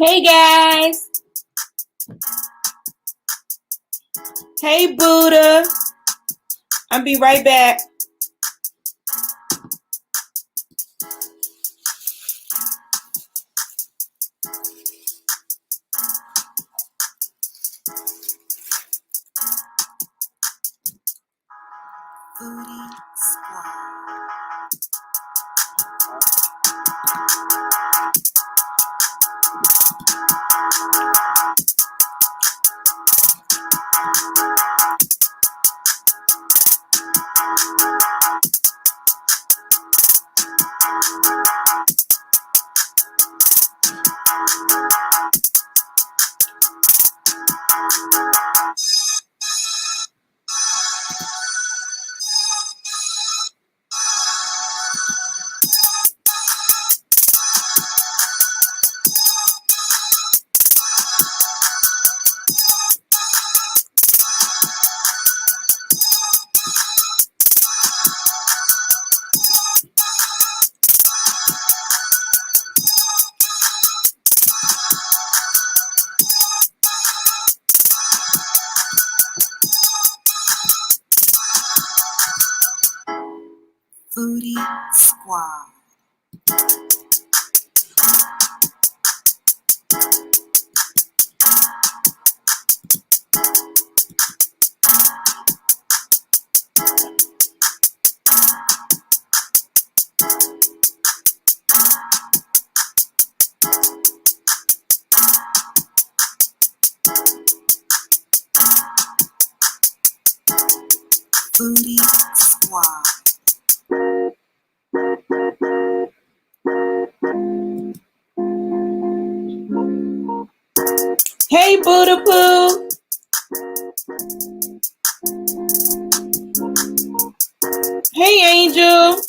Hey guys. Hey Buddha. I'll be right back. Foodie Squad. Foodie Squad. Foodie Squad. Hey Buddha Poo. Hey Angel.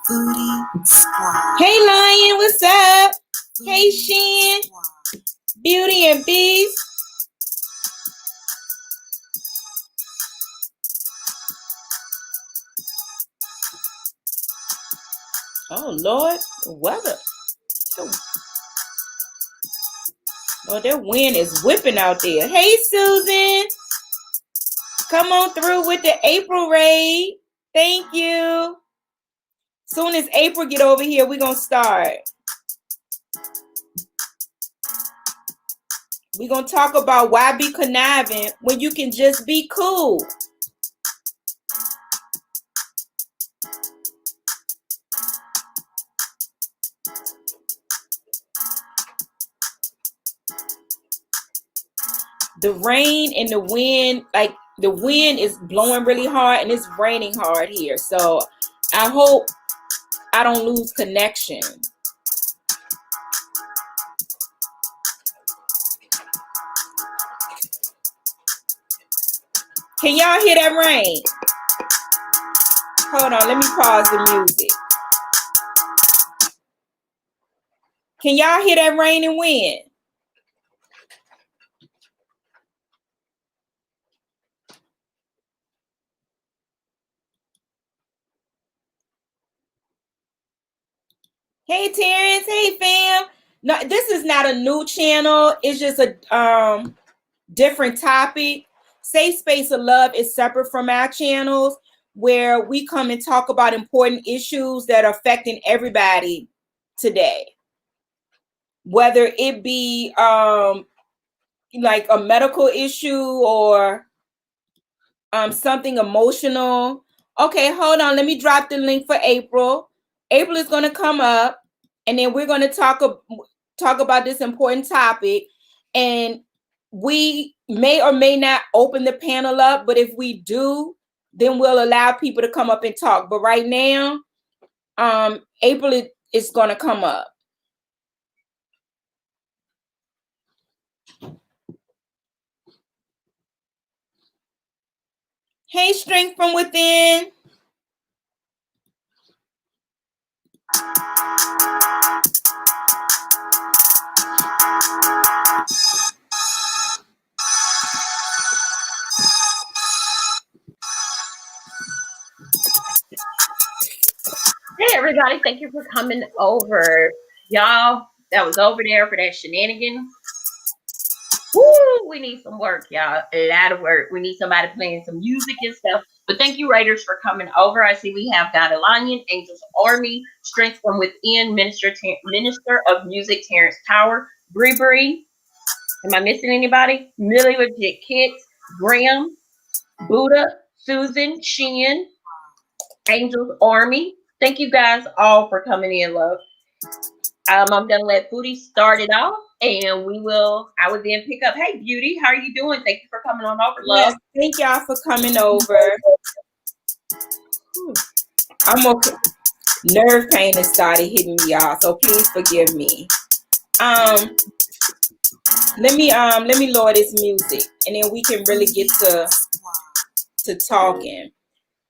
Foodie Squad. Hey Lion, what's up? Hey Foodie Shin. Squad. Beauty and Beast. Oh Lord, the weather. Oh, that wind is whipping out there. Hey Susan. Come on through with the April raid. Thank you. Soon as April get over here, we're going to start. We're going to talk about why be conniving when you can just be cool. The rain and the wind, like the wind is blowing really hard and it's raining hard here. So I hope I don't lose connection. Can y'all hear that rain? Hold on, let me pause the music. Can y'all hear that rain and wind? Hey Terrence, hey fam. No, this is not a new channel. It's just a different topic. Safe Space of Love is separate from our channels where we come and talk about important issues that are affecting everybody today. Whether it be like a medical issue or something emotional. Okay, hold on. Let me drop the link for April. April is going to come up, and then we're going to talk about this important topic. And we may or may not open the panel up, but if we do, then we'll allow people to come up and talk. But right now, April is going to come up. Hey, Strength from Within. Hey everybody, thank you for coming over. Y'all that was over there for that shenanigans. Woo, we need some work, y'all. A lot of work. We need somebody playing some music and stuff. But thank you, Raiders, for coming over. I see we have God Alliance, Angels Army, Strength from Within, Minister of Music, Terrence Power, Bree. Am I missing anybody? Millie Legit Kits, Graham, Buddha, Susan, Shin, Angels Army. Thank you guys all for coming in, love. I'm gonna let Booty start it off, and I would then pick up. Hey, Beauty, how are you doing? Thank you for coming on over, love. Yes, thank y'all for coming over. I'm okay. Nerve pain has started hitting me, y'all, so please forgive me. Let me lower this music, and then we can really get to talking.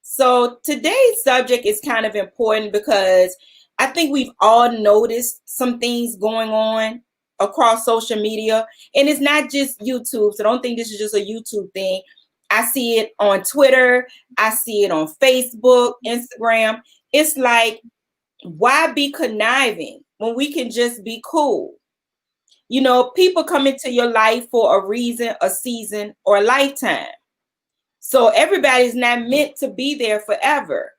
So today's subject is kind of important because I think we've all noticed some things going on across social media, and it's not just YouTube. So don't think this is just a YouTube thing. I see it on Twitter. I see it on Facebook, Instagram. It's like, why be conniving when we can just be cool? You know, people come into your life for a reason, a season, or a lifetime. So everybody's not meant to be there forever.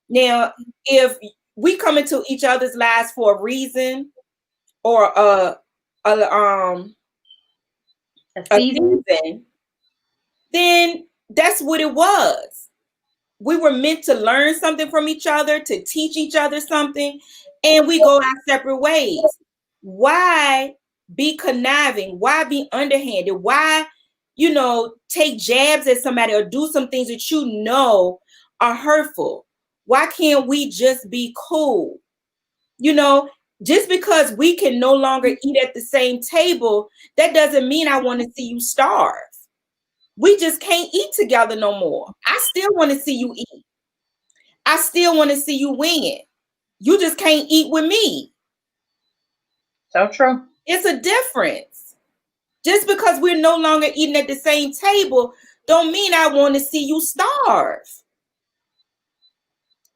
Now, if we come into each other's lives for a reason or a season, then that's what it was. We were meant to learn something from each other, to teach each other something, and we go our separate ways. Why be conniving? Why be underhanded? Why, take jabs at somebody or do some things that you know are hurtful? Why can't we just be cool? Just because we can no longer eat at the same table, that doesn't mean I want to see you starve. We just can't eat together no more. I still want to see you eat. I still want to see you win. You just can't eat with me. So true. It's a difference. Just because we're no longer eating at the same table, don't mean I want to see you starve.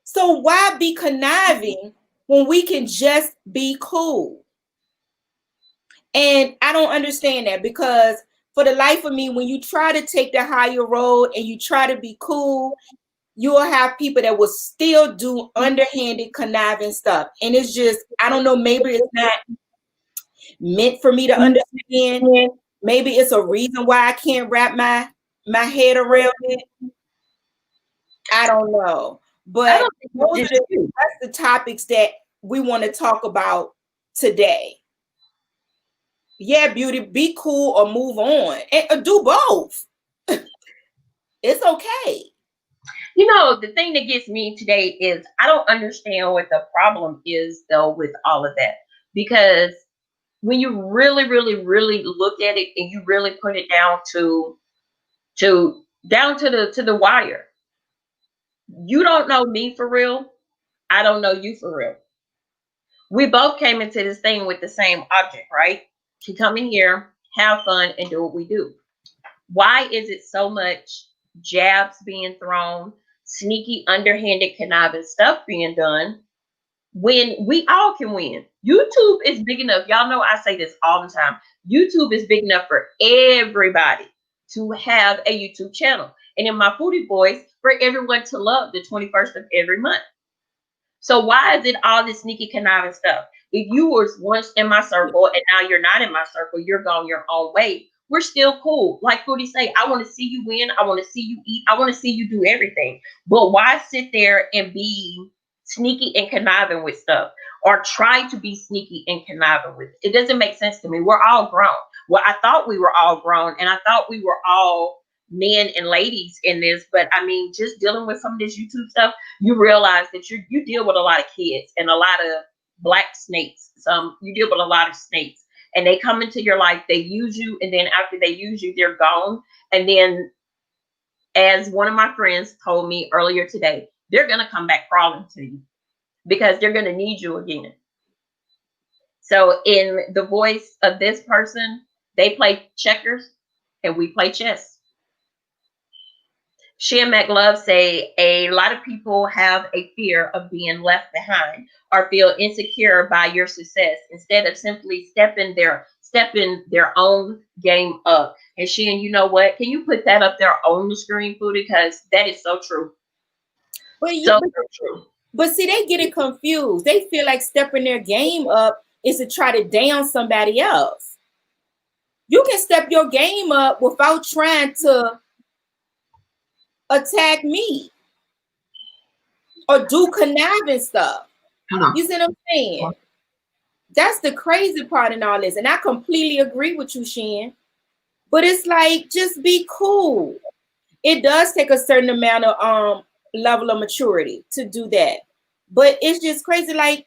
So why be conniving when we can just be cool? And I don't understand that, because for the life of me, when you try to take the higher road and you try to be cool, you will have people that will still do underhanded, conniving stuff. And it's just, I don't know, maybe it's not meant for me to understand. Maybe it's a reason why I can't wrap my head around it. I don't know. But that's the topics that we want to talk about today. Yeah, Beauty, be cool or move on, and do both. It's okay. The thing that gets me today is I don't understand what the problem is, though, with all of that. Because when you really, really, really look at it and you really put it down to the wire, you don't know me for real. I don't know you for real. We both came into this thing with the same object, right? To come in here, have fun, and do what we do. Why is it so much jabs being thrown, sneaky, underhanded, conniving stuff being done when we all can win? YouTube is big enough. Y'all know I say this all the time. YouTube is big enough for everybody to have a YouTube channel. And in my foodie voice, for everyone to love the 21st of every month. So why is it all this sneaky conniving stuff? If you were once in my circle and now you're not in my circle, you're going your own way, we're still cool. Like Foodie say, I want to see you win. I want to see you eat. I want to see you do everything. But why sit there and be sneaky and conniving with stuff, or try to be sneaky and conniving with it? It doesn't make sense to me. We're all grown. Well, I thought we were all grown, and I thought we were all men and ladies in this, but I mean, just dealing with some of this YouTube stuff, you realize that you deal with a lot of kids and a lot of black snakes. You deal with a lot of snakes, and they come into your life, they use you, and then after they use you, they're gone. And then, as one of my friends told me earlier today, they're gonna come back crawling to you. because they're going to need you again. So in the voice of this person, they play checkers and we play chess. She and McLove say a lot of people have a fear of being left behind or feel insecure by your success instead of simply stepping their own game up. And Sheehan, you know what? Can you put that up there on the screen, Foodie? Because that is so true. But you, So but, true. but see, they get it confused. They feel like stepping their game up is to try to down somebody else. You can step your game up without trying to attack me or do conniving stuff. You see what I'm saying? That's the crazy part in all this. And I completely agree with you, Shan. But it's like, just be cool. It does take a certain amount of level of maturity to do that. But it's just crazy. Like,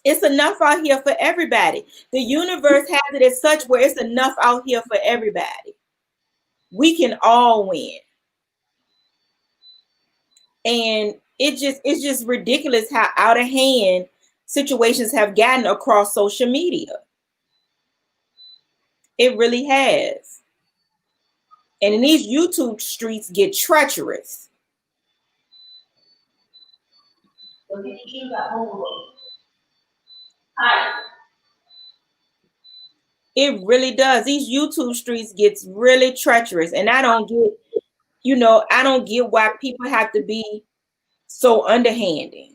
it's enough out here for everybody. The universe has it as such where it's enough out here for everybody. We can all win. And it's just ridiculous how out of hand situations have gotten across social media. It really has. And in these YouTube streets get treacherous. It really does. These YouTube streets gets really treacherous. And I don't get why people have to be so underhanded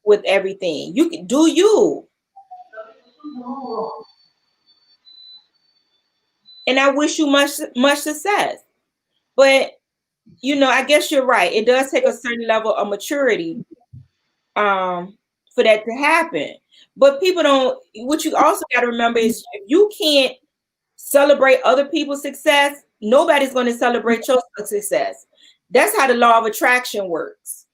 with everything. You can do you. And I wish you much success. But I guess you're right. It does take a certain level of maturity for that to happen. But people don't, what you also got to remember is if you can't celebrate other people's success, nobody's going to celebrate your success. That's how the law of attraction works.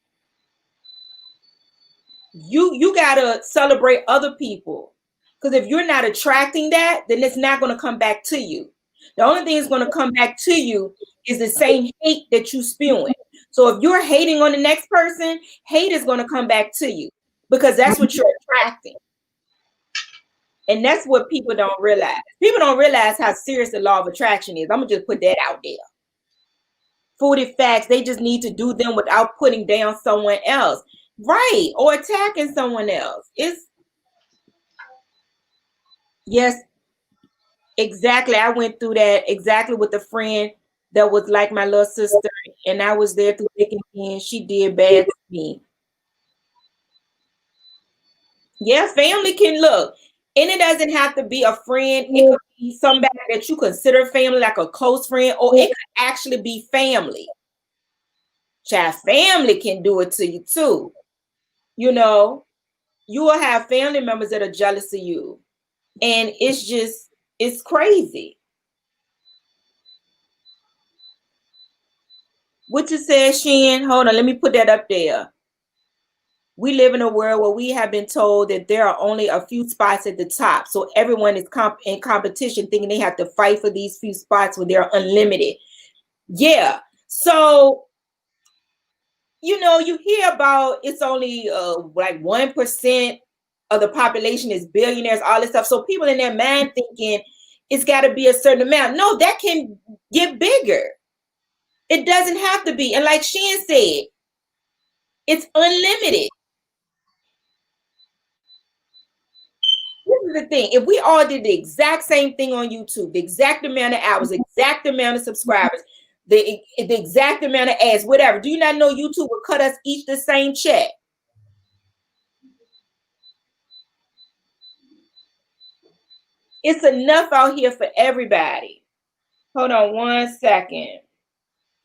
You got to celebrate other people, because if you're not attracting that, then it's not going to come back to you. The only thing that's going to come back to you is the same hate that you spewing. So if you're hating on the next person, hate is going to come back to you, because that's what you're attracting. And that's what people don't realize. People don't realize how serious the law of attraction is. I'm going to just put that out there. 40 facts, they just need to do them without putting down someone else. Right. Or attacking someone else. Yes, exactly. I went through that exactly with a friend that was like my little sister. And I was there through thick and thin. She did bad to me. Yeah, family can look. And it doesn't have to be a friend. It could be somebody that you consider family, like a close friend, or it could actually be family. Child, family can do it to you too. You will have family members that are jealous of you. And it's crazy. What you said, Shan? Hold on, let me put that up there. We live in a world where we have been told that there are only a few spots at the top. So everyone is in competition, thinking they have to fight for these few spots when they're unlimited. Yeah. So, you hear about it's only like 1% of the population is billionaires, all this stuff. So people in their mind thinking it's got to be a certain amount. No, that can get bigger. It doesn't have to be. And like Shan said, it's unlimited. This is the thing. If we all did the exact same thing on YouTube, the exact amount of hours, the exact amount of subscribers, the exact amount of ads, whatever, do you not know YouTube would cut us each the same check? It's enough out here for everybody. Hold on one second.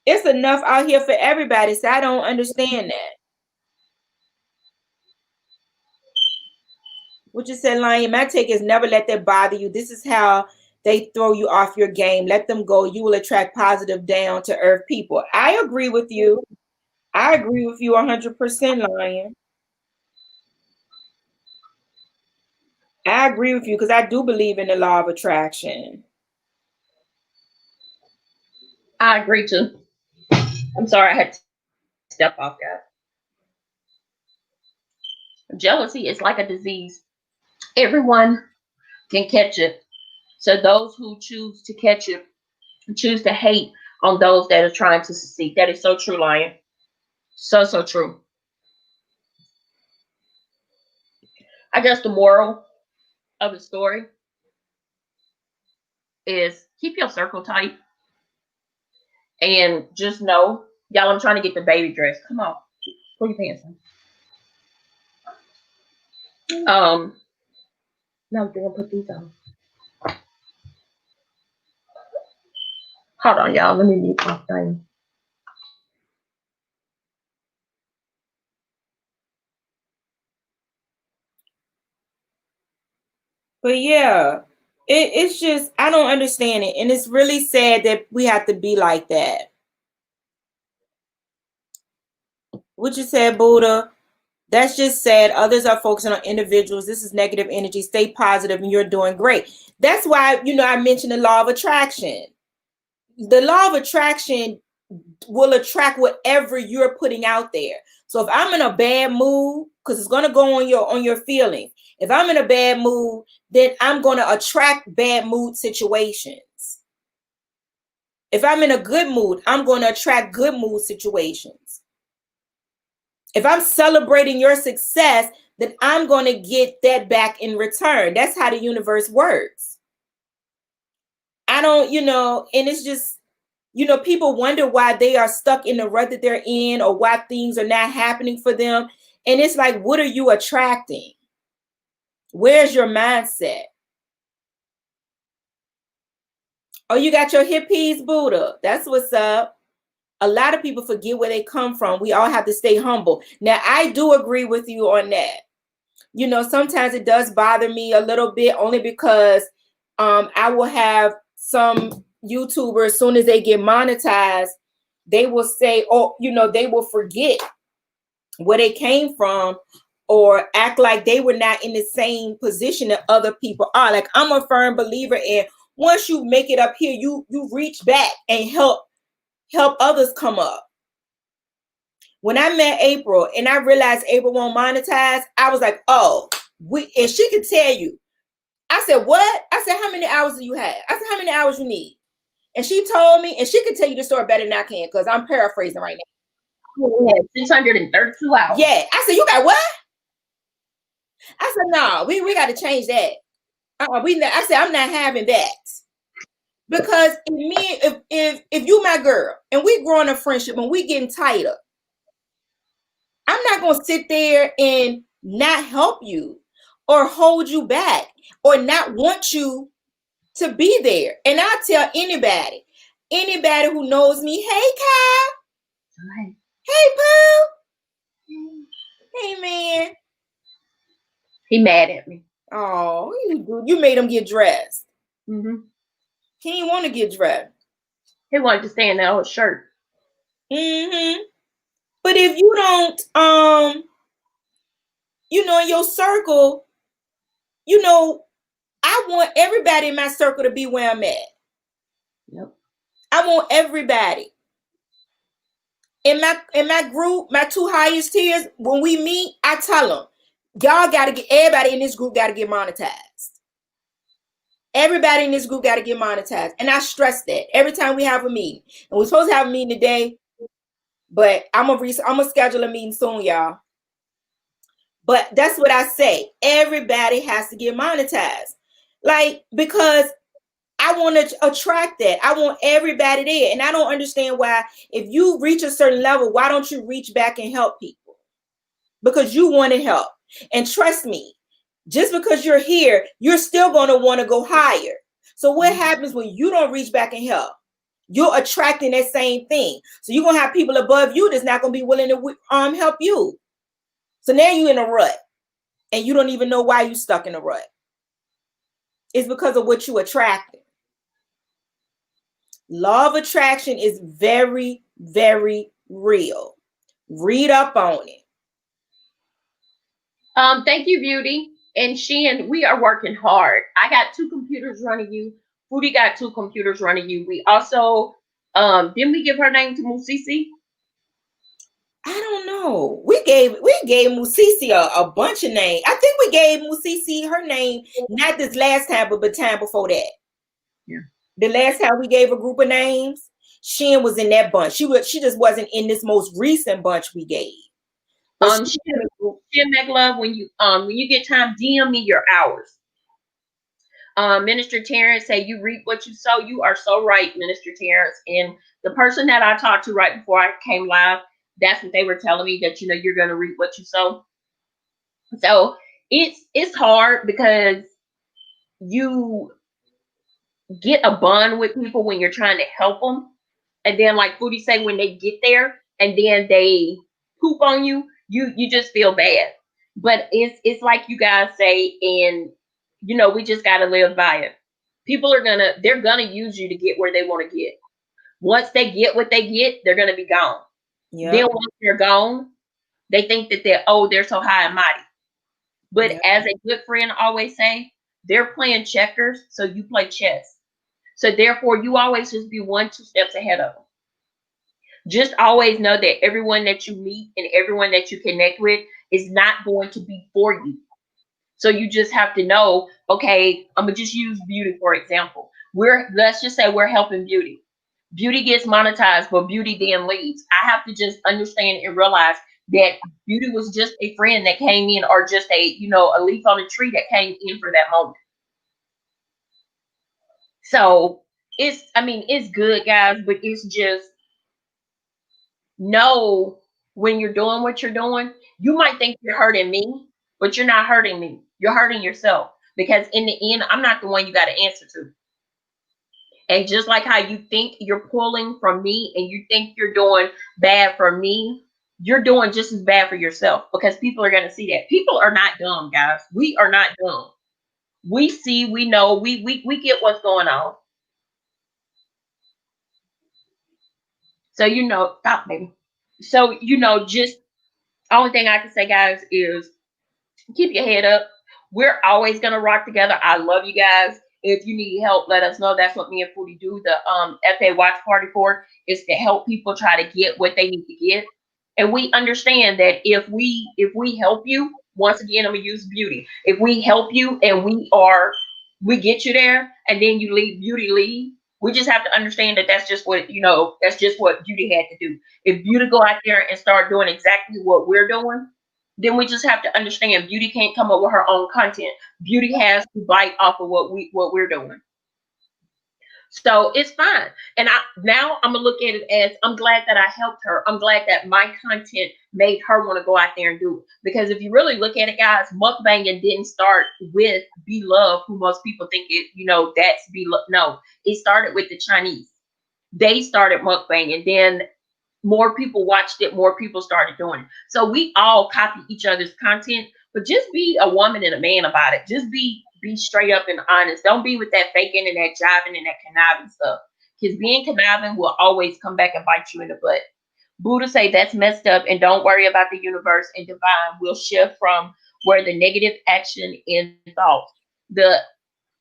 It's enough out here for everybody, so I don't understand that. What you said, Lion, my take is never let that bother you. This is how they throw you off your game. Let them go. You will attract positive, down to earth people. I agree with you. I agree with you 100%, Lion. I agree with you because I do believe in the law of attraction. I agree too. I'm sorry I had to step off, guys. Jealousy is like a disease. Everyone can catch it. So those who choose to catch it choose to hate on those that are trying to succeed. That is so true, Lion. So, so true. I guess the moral of the story is keep your circle tight and just know, y'all, I'm trying to get the baby dress. Come on, pull your pants on. No, they're gonna put these on. Hold on, y'all. Let me mute my thing. But yeah, it's just I don't understand it, and it's really sad that we have to be like that. What you said, Buddha? That's just sad. Others are focusing on individuals. This is negative energy. Stay positive, and you're doing great. That's why I mentioned the law of attraction. The law of attraction will attract whatever you're putting out there. So if I'm in a bad mood, because it's going to go on your feelings. If I'm in a bad mood, then I'm going to attract bad mood situations. If I'm in a good mood, I'm going to attract good mood situations. If I'm celebrating your success, then I'm going to get that back in return. That's how the universe works. I don't, and it's just, people wonder why they are stuck in the rut that they're in or why things are not happening for them. And it's like, what are you attracting? Where's your mindset? Oh, you got your hippies, Buddha. That's what's up. A lot of people forget where they come from. We all have to stay humble. Now, I do agree with you on that. Sometimes it does bother me a little bit only because I will have some YouTubers, as soon as they get monetized, they will say, they will forget where they came from or act like they were not in the same position that other people are. Like, I'm a firm believer in once you make it up here, you reach back and help others come up. When I met April and I realized April won't monetize, I was like, oh, and she could tell you. I said, what? I said, how many hours do you have? I said, how many hours you need? And she told me, and she could tell you the story better than I can because I'm paraphrasing right now. Yeah, 632 hours. Yeah. I said, you got what? I said, no, we got to change that. I said, I'm not having that. Because if you my girl and we growing a friendship and we getting tighter, I'm not going to sit there and not help you or hold you back or not want you to be there. And I tell anybody who knows me, hey, Kyle. Hi. Hey, Pooh. Hey, man. He mad at me. Oh, you made him get dressed. Mm-hmm. He didn't want to get dressed. He wanted to stay in that old shirt. Mm-hmm. But if you don't, in your circle, I want everybody in my circle to be where I'm at. Yep. I want everybody. In my group, my two highest tiers, when we meet, I tell them, y'all got to get, everybody in this group got to get monetized. Everybody in this group got to get monetized. And I stress that every time we have a meeting. And we're supposed to have a meeting today, but I'm gonna schedule a meeting soon, y'all. But that's what I say. Everybody has to get monetized. Like, because I want to attract that. I want everybody there. And I don't understand why, if you reach a certain level, why don't you reach back and help people? Because you want to help. And trust me, just because you're here, you're still going to want to go higher. So what happens when you don't reach back and help? You're attracting that same thing. So you're going to have people above you that's not going to be willing to help you. So now you're in a rut and you don't even know why you're stuck in a rut. It's because of what you attracted. Law of attraction is very, very real. Read up on it. Thank you, Beauty. And Sheehan, we are working hard. I got 2 computers running you. Foodie got 2 computers running you. We also, didn't we give her name to Musisi? I don't know. We gave Musisi a bunch of names. I think we gave Musisi her name not this last time, but the time before that. Yeah. The last time we gave a group of names, Shin was in that bunch. She just wasn't in this most recent bunch we gave. But Shin McLove, when you get time, DM me your hours. Minister Terrence say you reap what you sow. You are so right, Minister Terrence. And the person that I talked to right before I came live, that's what they were telling me, that you're going to reap what you sow. So it's hard because you get a bond with people when you're trying to help them, and then like Foodie say, when they get there and then they poop on you, you just feel bad. But it's like you guys say, and we just got to live by it. People they're gonna use you to get where they want to get. Once they get what they get, they're gonna be gone. yeah, Then once they're gone, they think that they're so high and mighty. But as a good friend always say, they're playing checkers, so you play chess. So therefore, you always just be 1-2 steps ahead of them. Just always know that everyone that you meet and everyone that you connect with is not going to be for you. So you just have to know, okay, I'm gonna just use beauty for example. Let's just say we're helping beauty. Beauty gets monetized, but beauty then leaves. I have to just understand and realize that beauty was just a friend that came in, or just a leaf on a tree that came in for that moment. So it's good, guys, but it's just know when you're doing what you're doing. You might think you're hurting me, but you're not hurting me. You're hurting yourself, because in the end, I'm not the one you got to answer to. And just like how you think you're pulling from me and you think you're doing bad for me, you're doing just as bad for yourself, because people are going to see that. People are not dumb, guys. We are not dumb. We see, we know, we get what's going on. So stop, baby. So just only thing I can say, guys, is keep your head up. We're always gonna rock together. I love you guys. If you need help, let us know. That's what me and Foodie do. The FA Watch Party for is to help people try to get what they need to get. And we understand that if we help you, once again, I'm gonna use beauty. If we help you and we get you there, and then you leave, we just have to understand that that's just what beauty had to do. If beauty go out there and start doing exactly what we're doing, then we just have to understand beauty can't come up with her own content. Beauty has to bite off of what we're doing. So it's fine. And now I'm gonna look at it as, I'm glad that I helped her. I'm glad that my content made her want to go out there and do it. Because if you really look at it, guys, mukbanging didn't start with Be Love, who most people think that's Be Love. No, it started with the Chinese. They started mukbanging, then more people watched it, more people started doing it. So we all copy each other's content, but just be a woman and a man about it. Just be straight up and honest. Don't be with that faking and that jiving and that conniving stuff. Because being conniving will always come back and bite you in the butt. Buddha say that's messed up, and don't worry about the universe and divine will shift from where the negative action and thoughts. The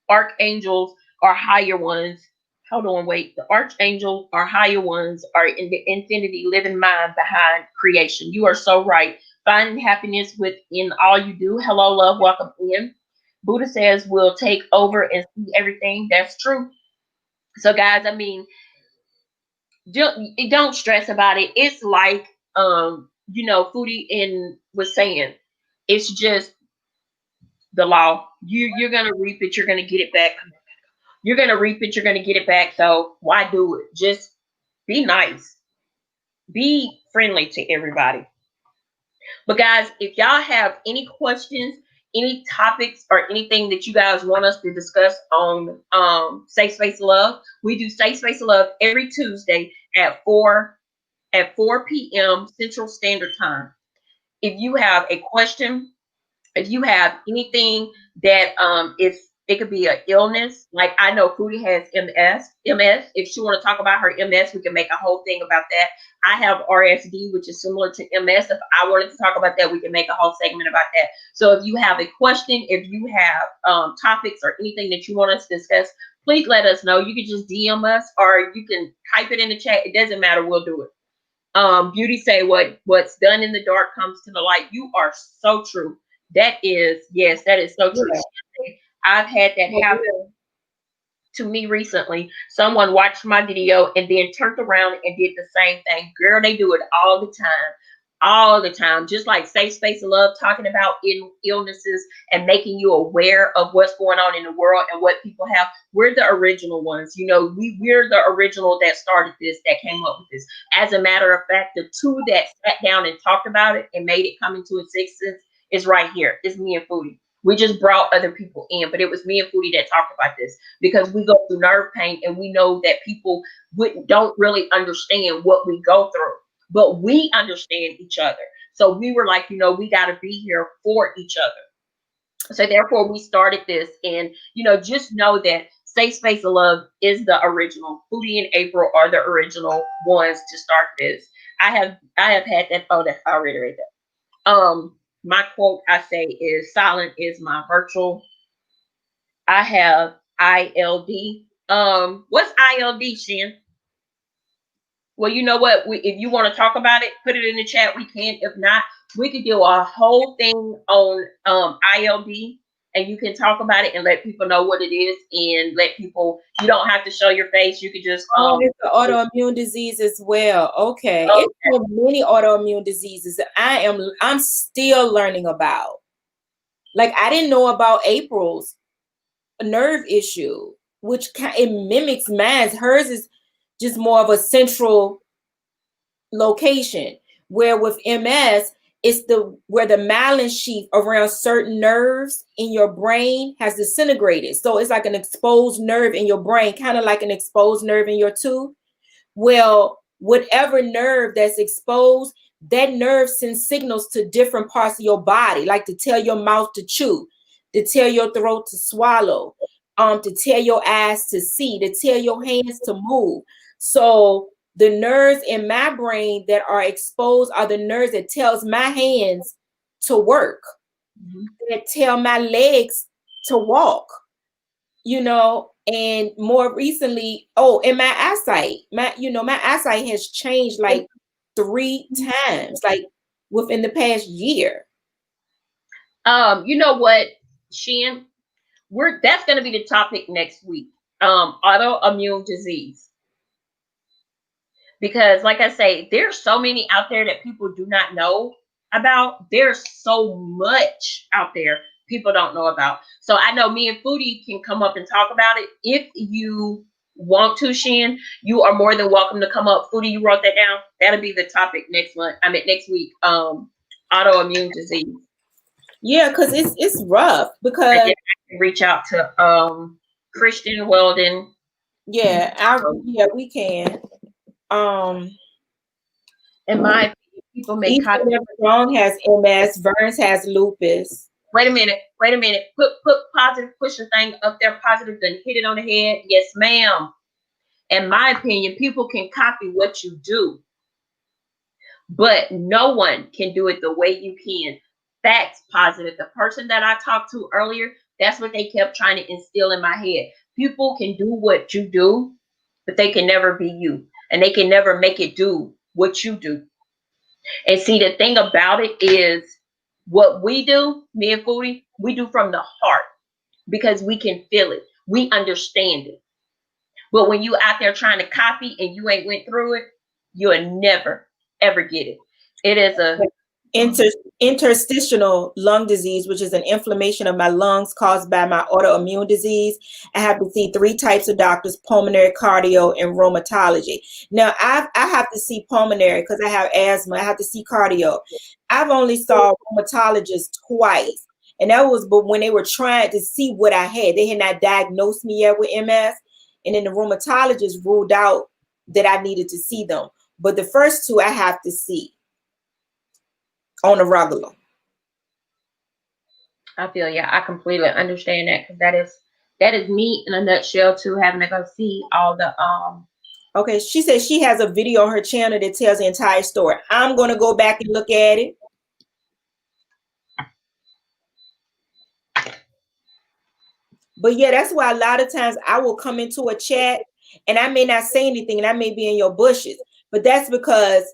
archangels are higher ones. Hold on, wait. The archangels are higher ones, are in the infinity living mind behind creation. You are so right. Finding happiness within all you do. Hello, love. Welcome in. Buddha says we'll take over and see everything. That's true. So, guys, don't stress about it. It's like Foodie was saying, it's just the law. You're gonna reap it. You're gonna get it back. You're going to reap it. You're going to get it back. So why do it? Just be nice. Be friendly to everybody. But guys, if y'all have any questions, any topics, or anything that you guys want us to discuss on Safe Space Love, we do Safe Space Love every Tuesday at 4 p.m. Central Standard Time. If you have a question, if you have anything that it could be an illness, like I know Foodie has MS. If she want to talk about her MS, we can make a whole thing about that. I have RSD, which is similar to MS. If I wanted to talk about that, we can make a whole segment about that. So if you have a question, if you have topics or anything that you want us to discuss, please let us know. You can just DM us, or you can type it in the chat. It doesn't matter. We'll do it. Beauty say what's done in the dark comes to the light. You are so true. That is, yes, that is so true. Yeah. I've had that For happen real. to me recently. Someone watched my video and then turned around and did the same thing. Girl, they do it all the time. All the time. Just like Safe Space of Love, talking about illnesses and making you aware of what's going on in the world and what people have. We're the original ones. You know, we're the original that started this, that came up with this. As a matter of fact, the two that sat down and talked about it and made it come into existence is right here. It's me and Foodie. We just brought other people in, but it was me and Foodie that talked about this because we go through nerve pain and we know that people don't really understand what we go through, but we understand each other. So we were like, you know, we got to be here for each other. So therefore, we started this, and you know, just know that Safe Space of Love is the original. Foodie and April are the original ones to start this. I have had that. Oh, that I already read that. My quote I say is silent is my virtual. I have ILD. What's ILD, Shin? Well, you know what? If you want to talk about it, put it in the chat. We can. If not, we could do a whole thing on ILD, and you can talk about it and let people know what it is, and let people. You don't have to show your face. You could just Oh, it's an autoimmune disease as well. Okay. It's so many autoimmune diseases that I'm still learning about. Like I didn't know about April's nerve issue, which it mimics mine's. Hers is just more of a central location, where with MS, it's where the myelin sheath around certain nerves in your brain has disintegrated. So it's like an exposed nerve in your brain, kind of like an exposed nerve in your tooth. Well, whatever nerve that's exposed, that nerve sends signals to different parts of your body, like to tell your mouth to chew, to tell your throat to swallow, to tell your eyes to see, to tell your hands to move. So the nerves in my brain that are exposed are the nerves that tells my hands to work, that tell my legs to walk, you know. And more recently, and my eyesight, my eyesight has changed like 3 times, like within the past year. You know what, Shin? That's going to be the topic next week. Autoimmune disease. Because like I say, there's so many out there that people do not know about. There's so much out there people don't know about. So I know me and Foodie can come up and talk about it. If you want to, Shin, you are more than welcome to come up. Foodie, you wrote that down? That'll be the topic next week. Autoimmune disease. Yeah, because it's rough, because I can reach out to Christian Weldon. yeah, we can. In my opinion, people make Ethan Strong has MS, Burns has lupus. Wait a minute. Put positive, push the thing up there, positive, then hit it on the head. Yes, ma'am. In my opinion, people can copy what you do, but no one can do it the way you can. Facts, positive. The person that I talked to earlier, that's what they kept trying to instill in my head. People can do what you do, but they can never be you. And they can never make it do what you do. And see, the thing about it is what we do, me and Foodie, we do from the heart because we can feel it. We understand it. But when you out there trying to copy and you ain't went through it, you'll never, ever get it. It is a interstitial lung disease, which is an inflammation of my lungs caused by my autoimmune disease. I have to see 3 types of doctors: pulmonary, cardio, and rheumatology. Now I have to see pulmonary because I have asthma. I have to see cardio. I've only saw rheumatologists twice, and that was but when they were trying to see what I had. They had not diagnosed me yet with MS, and then the rheumatologist ruled out that I needed to see them. But the first 2 I have to see on a regular. I feel, yeah, I completely understand that, because that is me in a nutshell too, having to go see all the Okay, she says she has a video on her channel that tells the entire story. I'm going to go back and look at it. But yeah, that's why a lot of times I will come into a chat and I may not say anything and I may be in your bushes. But that's because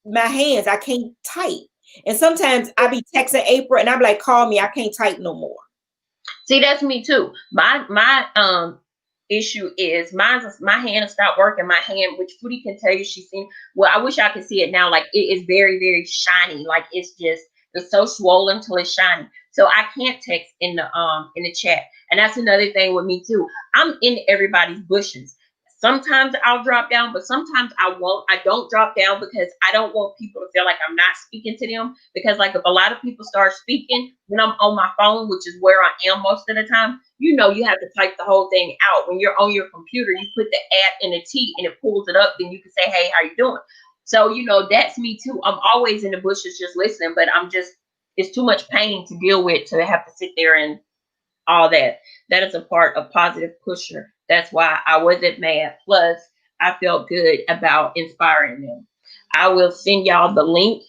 my hands, I can't type. And sometimes I be texting April and I'm like, call me, I can't type no more. See, that's me too. My issue is my hand has stopped working. My hand, which Foodie can tell you, she's seen. Well, I wish I could see it now. Like it is very, very shiny. Like it's so swollen till it's shiny. So I can't text in the chat. And that's another thing with me too. I'm in everybody's bushes. Sometimes I'll drop down, but sometimes I won't. I don't drop down because I don't want people to feel like I'm not speaking to them. Because like if a lot of people start speaking when I'm on my phone, which is where I am most of the time, you have to type the whole thing out. When you're on your computer, you put the at and the T and it pulls it up, then you can say, hey, how you doing? So, that's me too. I'm always in the bushes just listening, but it's too much pain to deal with to have to sit there and all that. That is a part of positive pusher. That's why I wasn't mad. Plus, I felt good about inspiring them. I will send y'all the link.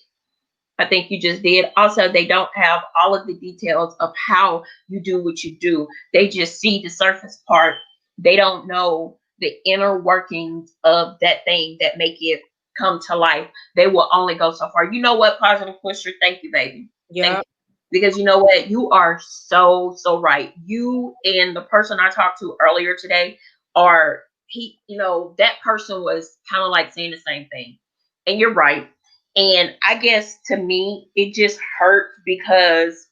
I think you just did. Also, they don't have all of the details of how you do what you do. They just see the surface part. They don't know the inner workings of that thing that make it come to life. They will only go so far. You know what, positive pusher? Thank you, baby. Yeah. Thank you. Because you know what? You are so, so right. You and the person I talked to earlier today that person was kind of like saying the same thing. And you're right. And I guess to me, it just hurt because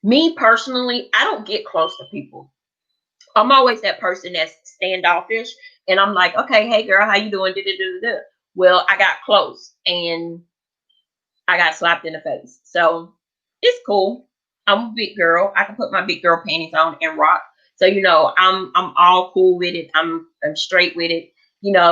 me personally, I don't get close to people. I'm always that person that's standoffish. And I'm like, okay, hey girl, how you doing? Da-da-da-da-da. Well, I got close and I got slapped in the face. So it's cool. I'm a big girl. I can put my big girl panties on and rock. So I'm all cool with it. I'm straight with it.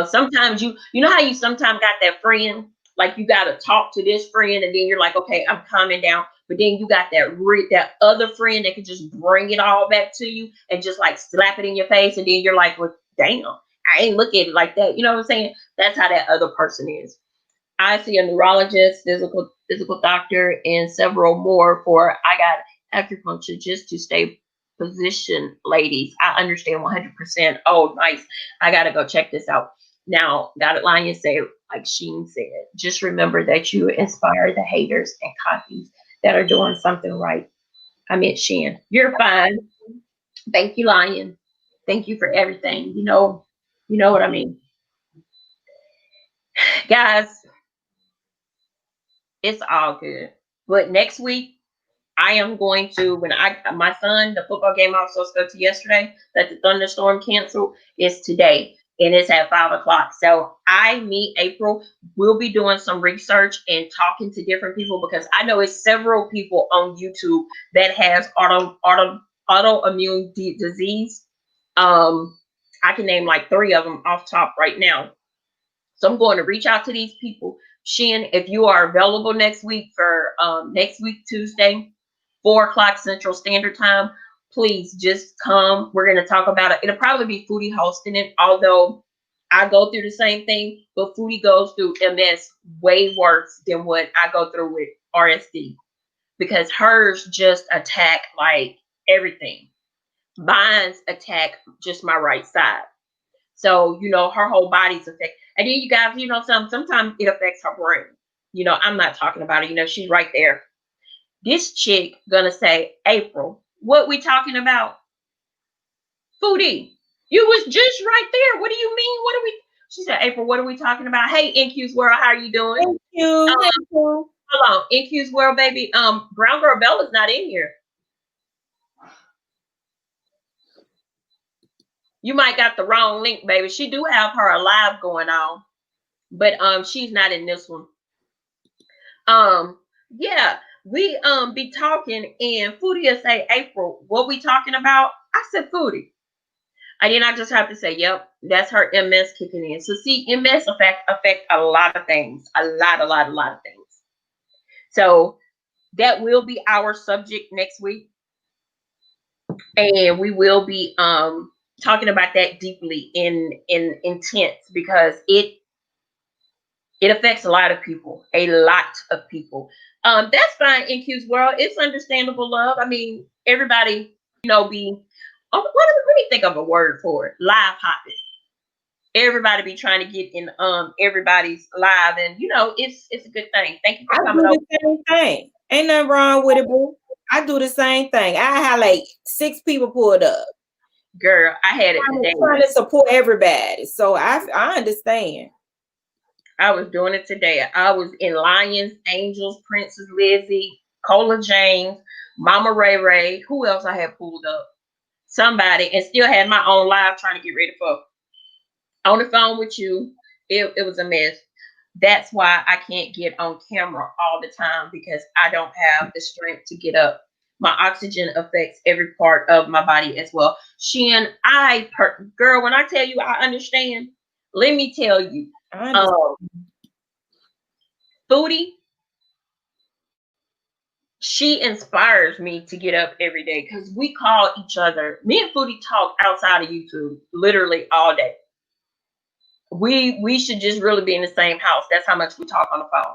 Sometimes you know how you sometimes got that friend, like you gotta talk to this friend and then you're like, okay, I'm calming down. But then you got that other friend that can just bring it all back to you and just like slap it in your face, and then you're like, well, damn, I ain't look at it like that. You know what I'm saying? That's how that other person is. I see a neurologist, physical doctor, and several more for I got acupuncture just to stay positioned, ladies. I understand 100%. Oh, nice. I gotta go check this out. Now, got it, Lion say, like Sheen said, just remember that you inspire the haters and copies that are doing something right. I meant Shin. You're fine. Thank you, Lion. Thank you for everything. You know what I mean. Guys, it's all good. But next week, I am going to, my son, the football game I was supposed to go to yesterday, that the thunderstorm canceled, is today. And it's at 5 o'clock. So me, April, will be doing some research and talking to different people because I know it's several people on YouTube that has autoimmune disease. I can name like 3 of them off top right now. So I'm going to reach out to these people. Shin, if you are available next week for next week, Tuesday, 4 o'clock Central Standard Time, please just come. We're going to talk about it. It'll probably be Foodie hosting it, although I go through the same thing, but Foodie goes through MS way worse than what I go through with RSD because hers just attack like everything. Mine's attack just my right side. So, her whole body's affected. And then you guys, sometimes it affects her brain. I'm not talking about it. She's right there. This chick gonna say, April, what we talking about? Foodie, you was just right there. What do you mean? What are we? She said, April, what are we talking about? Hey, NQ's World, how are you doing? Thank you. Thank you. Hold on, NQ's World, baby. Brown Girl Bella's not in here. You might got the wrong link, baby. She do have her live going on, but she's not in this one. Yeah, we be talking and Foodie will say, April, what we talking about? I said Foodie. And then I just have to say, yep, that's her MS kicking in. So see, MS affect a lot of things. A lot of things. So that will be our subject next week. And we will be talking about that deeply in intense because it affects a lot of people. A lot of people. That's fine in Q's World. It's understandable, love. I mean, everybody, be let me think of a word for it. Live hopping. Everybody be trying to get in everybody's live, and it's a good thing. Thank you I for coming do over. the same thing. Ain't nothing wrong with it, boo. I do the same thing. I had like 6 people pulled up. Girl, I had it today. Trying to support everybody. So I understand. I was doing it today. I was in Lions, Angels, Princess Lizzie, Cola James, Mama Ray Ray. Who else I had pulled up? Somebody, and still had my own live trying to get ready for on the phone with you. It was a mess. That's why I can't get on camera all the time, because I don't have the strength to get up. My oxygen affects every part of my body as well. Shan, girl, when I tell you I understand, let me tell you, I understand. Foodie, she inspires me to get up every day, because we call each other. Me and Foodie talk outside of YouTube literally all day. We should just really be in the same house. That's how much we talk on the phone.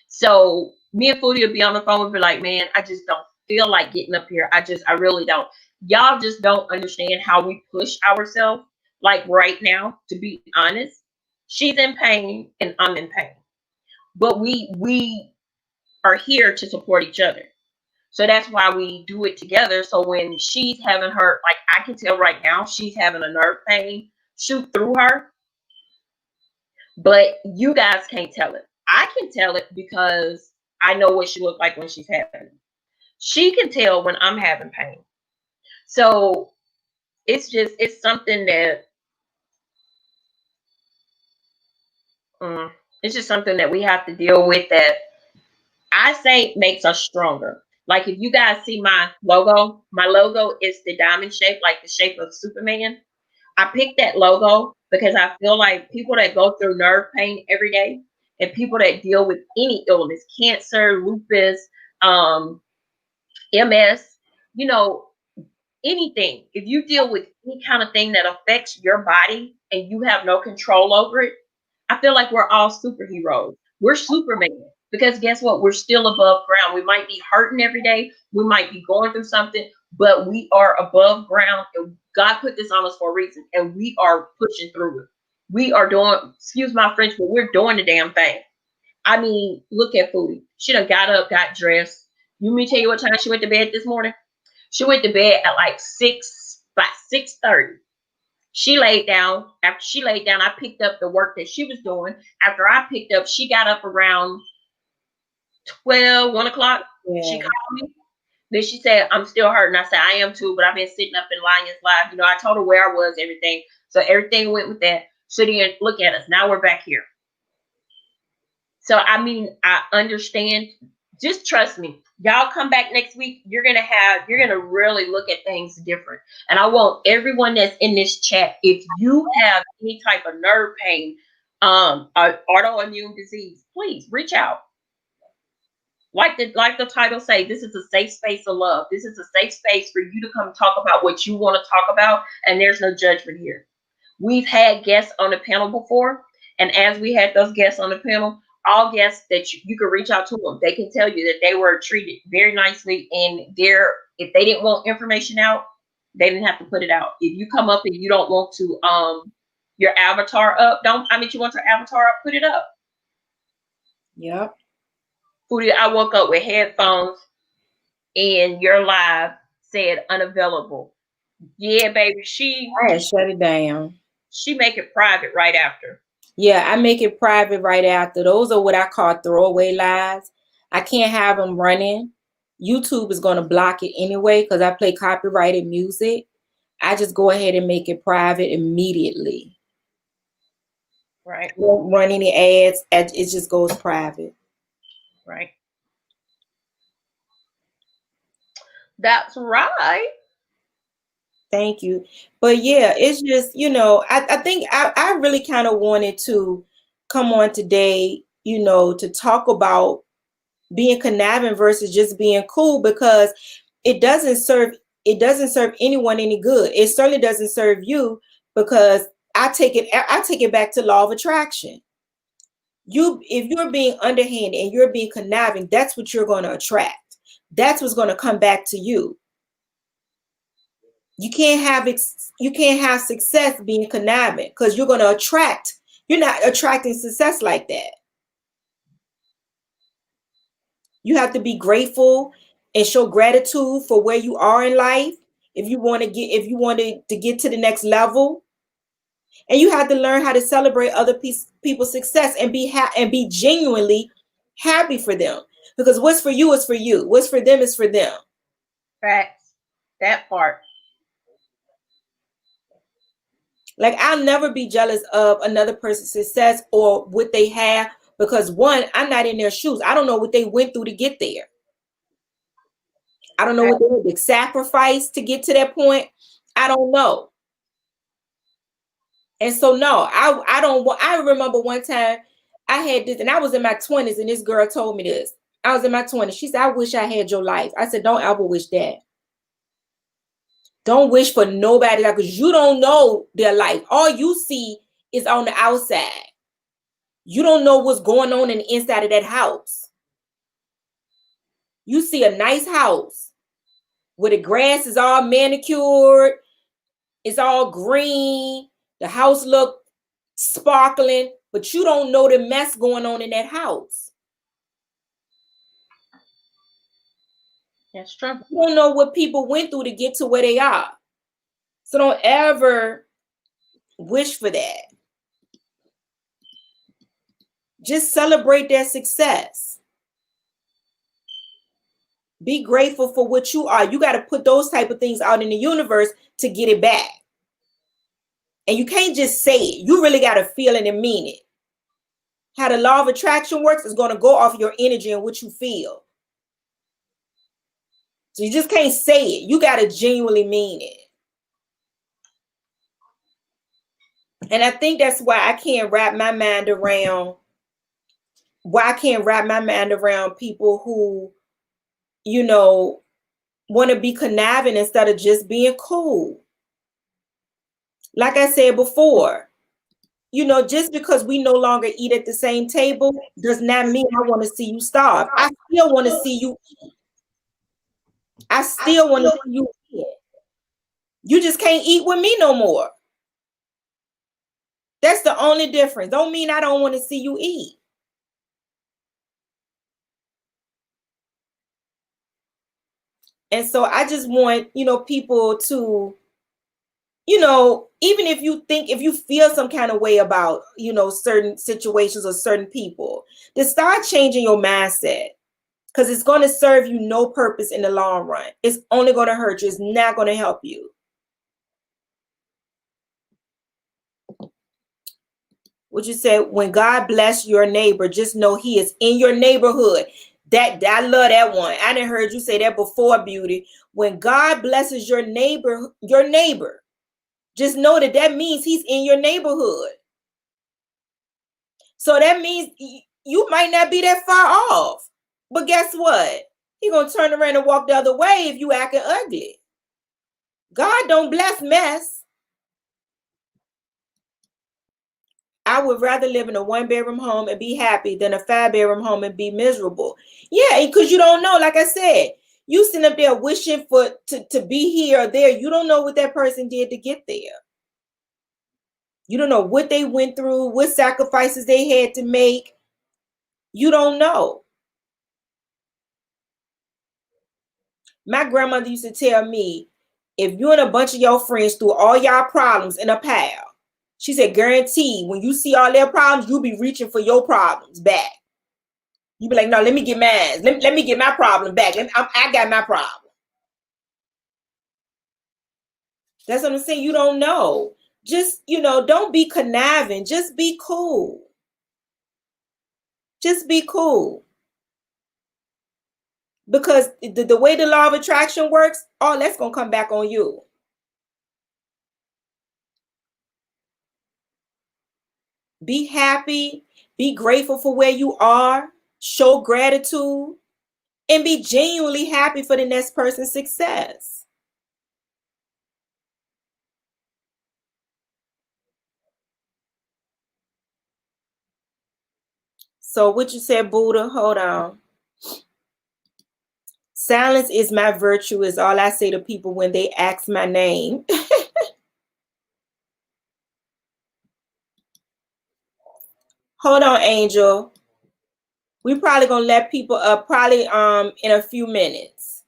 So me and Foodie will be on the phone and be like, man, I just don't feel like getting up here. I really don't. Y'all just don't understand how we push ourselves. Like right now, to be honest, she's in pain and I'm in pain. But we are here to support each other. So that's why we do it together. So when she's having her, like I can tell right now, she's having a nerve pain shoot through her. But you guys can't tell it. I can tell it because I know what she looks like when she's having it. She can tell when I'm having pain. So it's something that it's just something that we have to deal with, that I say makes us stronger. Like if you guys see my logo is the diamond shape, like the shape of Superman. I picked that logo because I feel like people that go through nerve pain every day, and people that deal with any illness, cancer, lupus, MS, you know, anything, if you deal with any kind of thing that affects your body and you have no control over it, I feel like we're all superheroes. We're Superman, because guess what? We're still above ground. We might be hurting every day. We might be going through something, but we are above ground, and God put this on us for a reason, and we are pushing through it. We are doing, excuse my French, but we're doing the damn thing. I mean, look at Foodie. She done got up, got dressed. You me tell you what time she went to bed this morning? She went to bed at like 6:30. She laid down. After she laid down, I picked up the work that she was doing. After I picked up, she got up around 1 o'clock. Yeah. She called me. Then she said, I'm still hurting. I said, I am too, but I've been sitting up in Lions Live. I told her where I was, everything. So everything went with that. So then look at us. Now we're back here. So, I mean, I understand. Just trust me. Y'all come back next week. You're going to really look at things different. And I want everyone that's in this chat, if you have any type of nerve pain, autoimmune disease, please reach out. Like the title say, this is a safe space of love. This is a safe space for you to come talk about what you want to talk about. And there's no judgment here. We've had guests on the panel before. And as we had those guests on the panel, all guests that you can reach out to them, they can tell you that they were treated very nicely, and if they didn't want information out, they didn't have to put it out. If you come up and you don't want to your avatar up, you want your avatar up, put it up. Yep. Foodie, I woke up with headphones and your live said unavailable. Yeah, baby, I had shut it down. she make it private right after. Yeah, I make it private right after. Those are what I call throwaway lives. I can't have them running. YouTube is going to block it anyway because I play copyrighted music. I just go ahead and make it private immediately. Right. I won't run any ads. It just goes private. Right. That's right. Thank you. But yeah, it's just, I think I really kind of wanted to come on today, to talk about being conniving versus just being cool, because it doesn't serve anyone any good. It certainly doesn't serve you, because I take it back to law of attraction. If you're being underhanded and you're being conniving, that's what you're going to attract. That's what's going to come back to you. You can't have success being conniving, because you're not attracting success like that. You have to be grateful and show gratitude for where you are in life if you want to get to the next level. And you have to learn how to celebrate other people's success and be genuinely happy for them, because what's for you is for you, what's for them is for them. Facts. That part. Like, I'll never be jealous of another person's success or what they have, because one, I'm not in their shoes. I don't know what they went through to get there. I don't know what they had to sacrifice to get to that point. I don't know. And so no, I don't want. I remember one time I had this, and I was in my 20s, and this girl told me this. I was in my 20s. She said, "I wish I had your life." I said, "Don't ever wish that. Don't wish for nobody, like, because you don't know their life. All you see is on the outside. You don't know what's going on in the inside of that house. You see a nice house where the grass is all manicured, it's all green, the house look sparkling, but you don't know the mess going on in that house. That's true. You don't know what people went through to get to where they are. So don't ever wish for that. Just celebrate their success. Be grateful for what you are. You got to put those type of things out in the universe to get it back. And you can't just say it. You really got to feel it and mean it. How the law of attraction works is going to go off your energy and what you feel. So you just can't say it. You got to genuinely mean it. And I think that's why I can't wrap my mind around people who, want to be conniving instead of just being cool. Like I said before, just because we no longer eat at the same table does not mean I want to see you starve. I still want to see you eat. I still want to see you eat. You just can't eat with me no more. That's the only difference. Don't mean I don't want to see you eat. And so I just want, people to, even if you feel some kind of way about, certain situations or certain people, to start changing your mindset, because it's going to serve you no purpose in the long run. It's only going to hurt you. It's not going to help you. What you said, when God bless your neighbor, just know he is in your neighborhood. That I love that one. I didn't heard you say that before, Beauty. When God blesses your neighbor, just know that means he's in your neighborhood. So that means you might not be that far off. But guess what? He's going to turn around and walk the other way if you acting ugly. God don't bless mess. I would rather live in a 1-bedroom home and be happy than a 5-bedroom home and be miserable. Yeah, because you don't know, like I said, you sitting up there wishing to be here or there. You don't know what that person did to get there. You don't know what they went through, what sacrifices they had to make. You don't know. My grandmother used to tell me, if you and a bunch of your friends threw all y'all problems in a pile, she said, guaranteed, when you see all their problems, you'll be reaching for your problems back. You be like, no, let me get mine. Let me get my problem back. I got my problem. That's what I'm saying. You don't know. Just, don't be conniving. Just be cool. Just be cool. Because the way the law of attraction works, all that's going to come back on you. Be happy. Be grateful for where you are. Show gratitude. And be genuinely happy for the next person's success. So what you said, Buddha, hold on. Silence is my virtue is all I say to people when they ask my name. Hold on, Angel. We probably gonna let people up probably in a few minutes.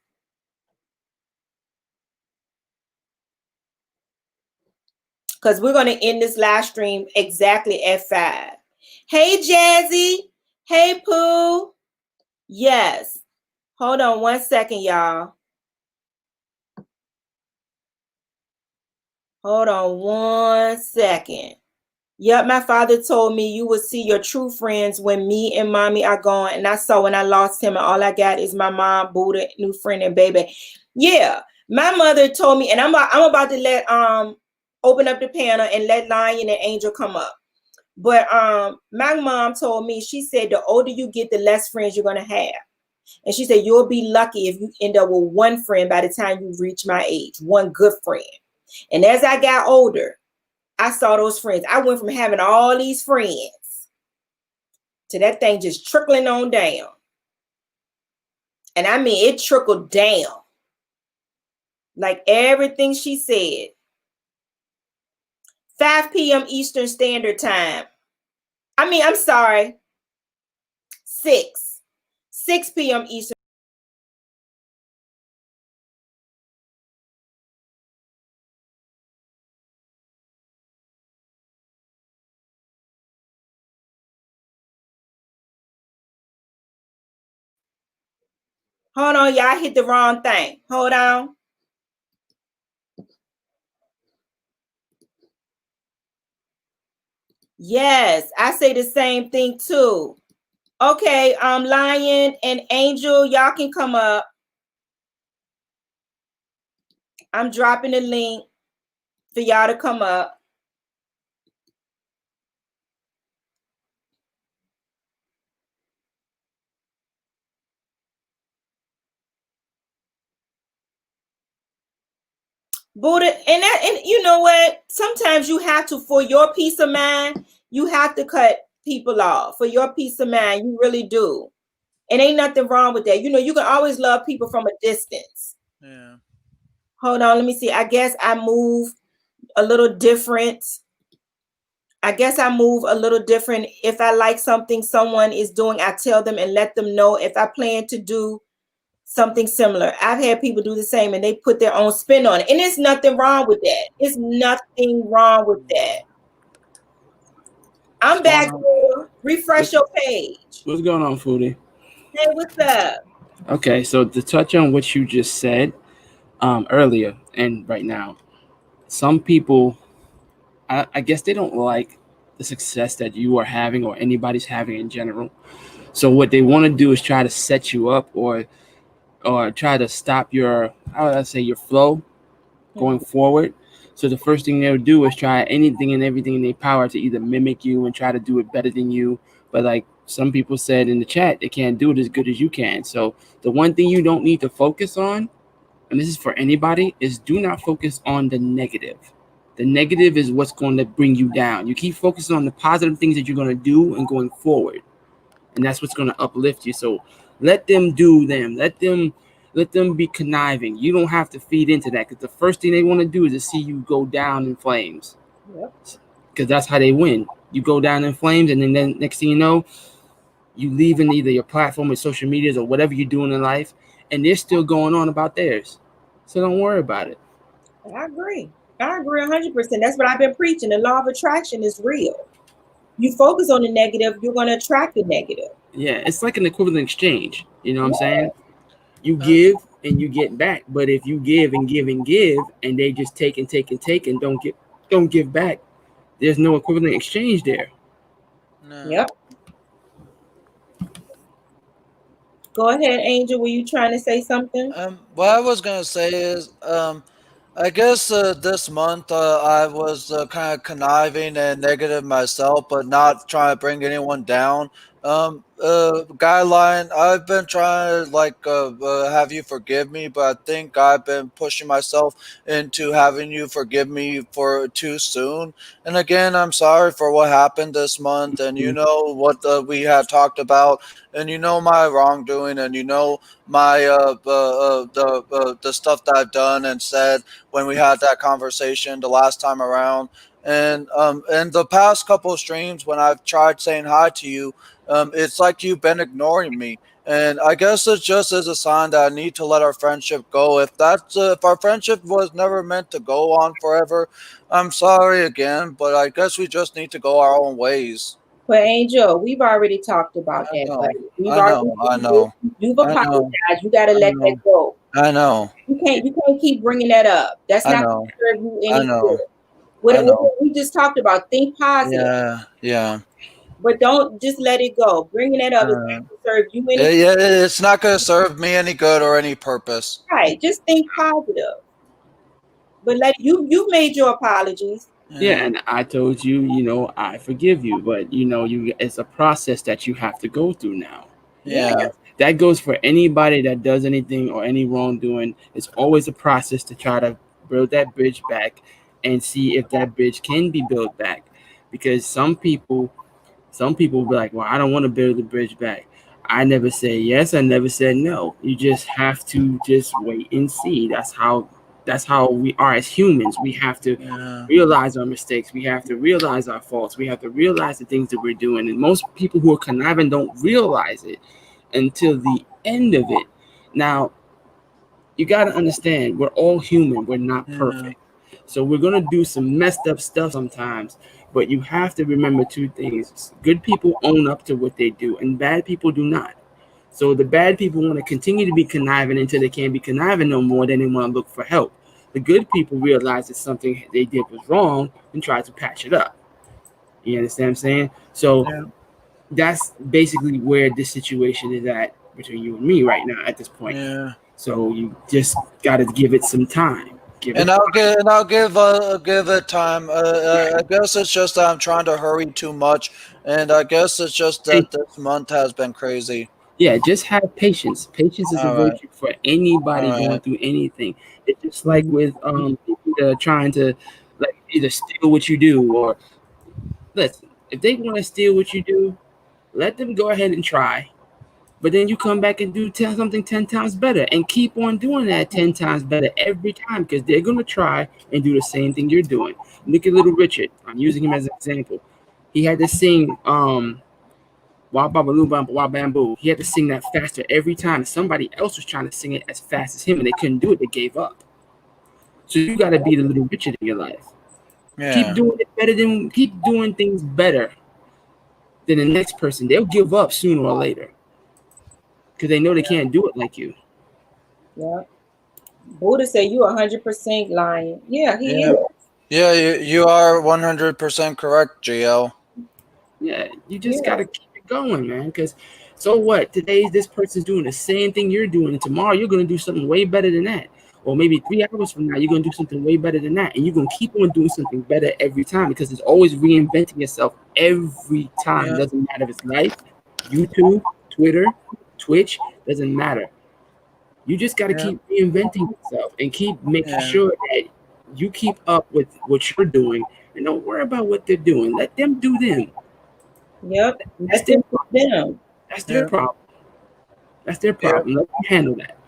Because we're gonna end this live stream exactly at 5. Hey Jazzy. Hey Pooh. Yes. Hold on 1 second, y'all. Hold on 1 second. Yep, my father told me you will see your true friends when me and mommy are gone. And I saw when I lost him, and all I got is my mom, Buddha, new friend, and baby. Yeah, my mother told me, and I'm about to let open up the panel and let Lion and Angel come up. But my mom told me, she said the older you get, the less friends you're gonna have. And she said you'll be lucky if you end up with one friend by the time you reach my age, one good friend. And as I got older, I saw those friends. I went from having all these friends to that thing just trickling on down. And I mean, it trickled down. Like everything she said. 5 p.m. Eastern Standard Time. I mean, I'm sorry. 6 p.m. Eastern. Hold on, y'all hit the wrong thing. Hold on. Yes, I say the same thing too. Okay, Lion and Angel, y'all can come up. I'm dropping the link for y'all to come up. Buddha, and you know what? Sometimes you have to, for your peace of mind, you have to cut people off for your peace of mind. You really do. And ain't nothing wrong with that. You know, you can always love people from a distance. Yeah. Hold on, let me see. I guess I move a little different. If I like something someone is doing, I tell them and let them know if I plan to do something similar. I've had people do the same and they put their own spin on it. And there's nothing wrong with that. There's nothing wrong with that. I'm back. Refresh your page. What's going on, Foodie? Hey, what's up? Okay, so to touch on what you just said earlier and right now, some people, I guess they don't like the success that you are having or anybody's having in general. So what they want to do is try to set you up or try to stop your, how would I say, your flow going forward. So the first thing they'll do is try anything and everything in their power to either mimic you and try to do it better than you. But like some people said in the chat, they can't do it as good as you can. So the one thing you don't need to focus on, and this is for anybody, is do not focus on the negative. The negative is what's going to bring you down. You keep focusing on the positive things that you're going to do and going forward. And that's what's going to uplift you. So let them do them. Let them be conniving. You don't have to feed into that, because the first thing they want to do is to see you go down in flames. Yep. Because that's how they win. You go down in flames, and then next thing you know, you leave in either your platform or social medias or whatever you're doing in life, and they're still going on about theirs. So don't worry about it. I agree 100%. That's what I've been preaching. The law of attraction is real. You focus on the negative, you're going to attract the negative. Yeah, it's like an equivalent exchange. You know what I'm saying? You give and you get back. But if you give and give and give, and they just take and take and take and don't give back, there's no equivalent exchange there. No. Yep. Go ahead, Angel. Were you trying to say something? What I was gonna say is, I guess this month I was kind of conniving and negative myself, but not trying to bring anyone down. Guideline, I've been trying to have you forgive me, but I think I've been pushing myself into having you forgive me for too soon. And again, I'm sorry for what happened this month, and you know what we had talked about, and you know my wrongdoing, and you know my the stuff that I've done and said when we had that conversation the last time around. And the past couple of streams when I've tried saying hi to you, it's like you've been ignoring me, and I guess it's just as a sign that I need to let our friendship go. If our friendship was never meant to go on forever, I'm sorry again, but I guess we just need to go our own ways. But Angel, we've already talked about I that, know, buddy. We've I already know, I know, you've I know, apologized. You got to I let that know, go. I know, You can't keep bringing that up. That's I not going know, to serve you I any good. know, I What know. we just talked about, think positive, Yeah, yeah. but don't just let it go. Bringing it up is Uh, not going to serve you any yeah, it's not going to serve me any good or any purpose. right. Just think positive. But let you made your apologies. Yeah, Yeah, and I told you, I forgive you, but it's a process that you have to go through now. Yeah. yeah, That goes for anybody that does anything or any wrongdoing. It's always a process to try to build that bridge back and see if that bridge can be built back. Because some people will be like, well, I don't want to build the bridge back. I never say yes, I never said no. You just have to just wait and see. That's how we are as humans. We have to yeah, realize our mistakes. We have to realize our faults. We have to realize the things that we're doing. And most people who are conniving don't realize it until the end of it. Now, you got to understand, we're all human. We're not yeah, perfect. So we're going to do some messed up stuff sometimes. But you have to remember two things. Good people own up to what they do, and bad people do not. So the bad people want to continue to be conniving until they can't be conniving no more. Then they want to look for help. The good people realize that something they did was wrong and try to patch it up. You understand what I'm saying? So yeah, that's basically where this situation is at between you and me right now at this point. yeah. So you just got to give it some time. Give it. And I'll give it time. I guess it's just that I'm trying to hurry too much, and I guess it's just that this month has been crazy. Yeah, just have patience. Patience is a All right, virtue for all anybody going right. through anything. It's just like with people that are trying to like either steal what you do or listen. If they want to steal what you do, let them go ahead and try. But then you come back and do something 10 times better, and keep on doing that 10 times better every time because they're gonna try and do the same thing you're doing. Look at Little Richard. I'm using him as an example. He had to sing Wah Babaloo Wah Bamboo. He had to sing that faster every time. Somebody else was trying to sing it as fast as him, and they couldn't do it. They gave up. So you got to be the Little Richard in your life. Yeah, Keep doing things better than the next person. They'll give up sooner or later because they know they can't do it like you. Yeah. Buddha said you 100% lying. Yeah, he yeah, is. yeah. You are 100% correct, GL. Yeah, you just got Yeah. to keep it going, man. Because so what? Today, this person's doing the same thing you're doing, and tomorrow you're going to do something way better than that. Or maybe 3 hours from now, you're going to do something way better than that. And you're going to keep on doing something better every time because it's always reinventing yourself every time. Yeah, Doesn't matter if it's life, YouTube, Twitter, Twitch, doesn't matter. You just got to yeah, keep reinventing yourself and keep making yeah, sure that you keep up with what you're doing and don't worry about what they're doing. Let them do them. Yep. That's Let their them do them. That's their yeah, problem. That's their yeah, problem. Let them handle that.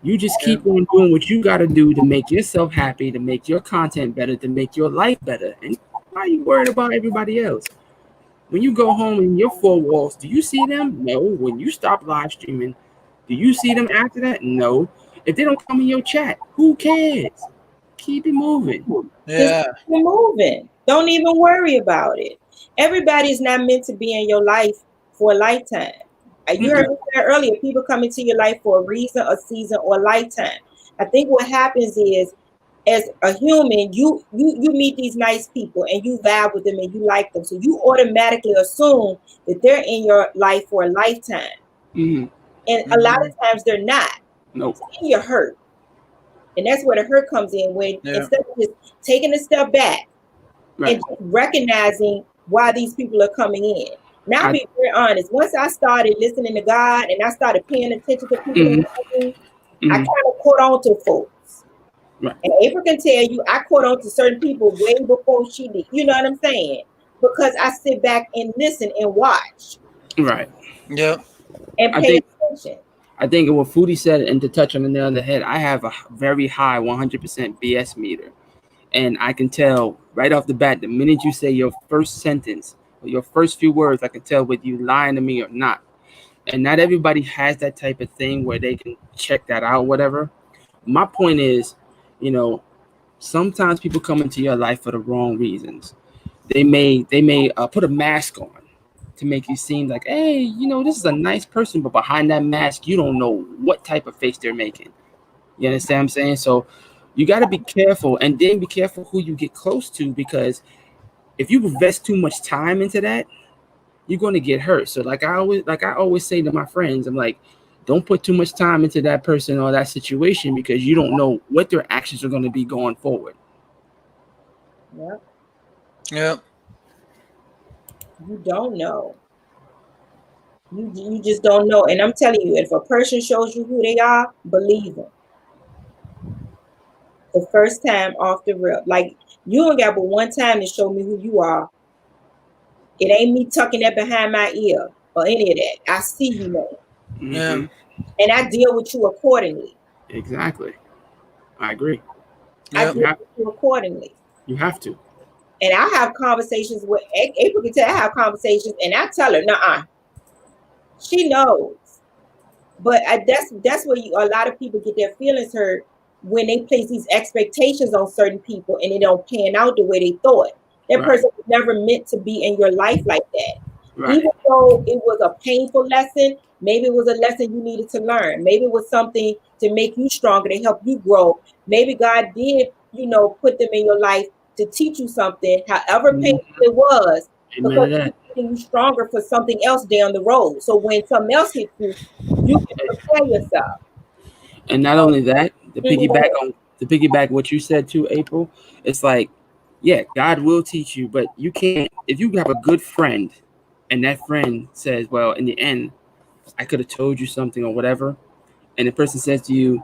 You just yeah, keep on doing what you got to do to make yourself happy, to make your content better, to make your life better. And why are you worried about everybody else? When you go home in your four walls, do you see them? No. When you stop live streaming, do you see them after that? No. If they don't come in your chat, who cares? Keep it moving. Just yeah, keep it moving. Don't even worry about it. Everybody's not meant to be in your life for a lifetime. You heard me say earlier, people come into your life for a reason, a season, or a lifetime. I think what happens is, as a human, you meet these nice people and you vibe with them and you like them. So you automatically assume that they're in your life for a lifetime. Mm-hmm. And a lot mhm, of times they're not. Nope. And you're hurt. And that's where the hurt comes in, when yeah, instead of just taking a step back Right. and just recognizing why these people are coming in. Now, I'll be very honest. Once I started listening to God and I started paying attention to people around me, I kind of caught on to folks. Right. And April can tell you, I caught on to certain people way before she did. You know what I'm saying? Because I sit back and listen and watch Right. Yep. and I pay think attention. I think what Foodie said, and to touch on the nail on the head, I have a very high 100% BS meter. And I can tell right off the bat, the minute you say your first sentence or your first few words, I can tell whether you lying to me or not. And not everybody has that type of thing where they can check that out, whatever. My point is, sometimes people come into your life for the wrong reasons. They may put a mask on to make you seem like, hey, this is a nice person, but behind that mask, you don't know what type of face they're making. You understand what I'm saying? So you got to be careful, and then be careful who you get close to, because if you invest too much time into that, you're going to get hurt. So like I always say to my friends, I'm like, don't put too much time into that person or that situation, because you don't know what their actions are going to be going forward. Yep. Yep. You don't know. You just don't know. And I'm telling you, if a person shows you who they are, believe them. The first time off the rip. Like, you don't got but one time to show me who you are. It ain't me tucking that behind my ear or any of that. I see you now. Yeah. And I deal with you accordingly. Exactly. I agree. I Yep. deal with you accordingly. You have to. And I have conversations with April can tell I have conversations and I tell her, nah, she knows. But that's where a lot of people get their feelings hurt, when they place these expectations on certain people and they don't pan out the way they thought. That Right. person was never meant to be in your life like that. Right. Even though it was a painful lesson, maybe it was a lesson you needed to learn. Maybe it was something to make you stronger, to help you grow. Maybe God did, put them in your life to teach you something, however painful it was, Amen to because that. it's making you stronger for something else down the road. So when something else hits you, you can prepare yourself. And not only that, to Mhm. piggyback what you said too, April, it's like, yeah, God will teach you, but you can't, if you have a good friend and that friend says, well, in the end, I could have told you something or whatever, and the person says to you,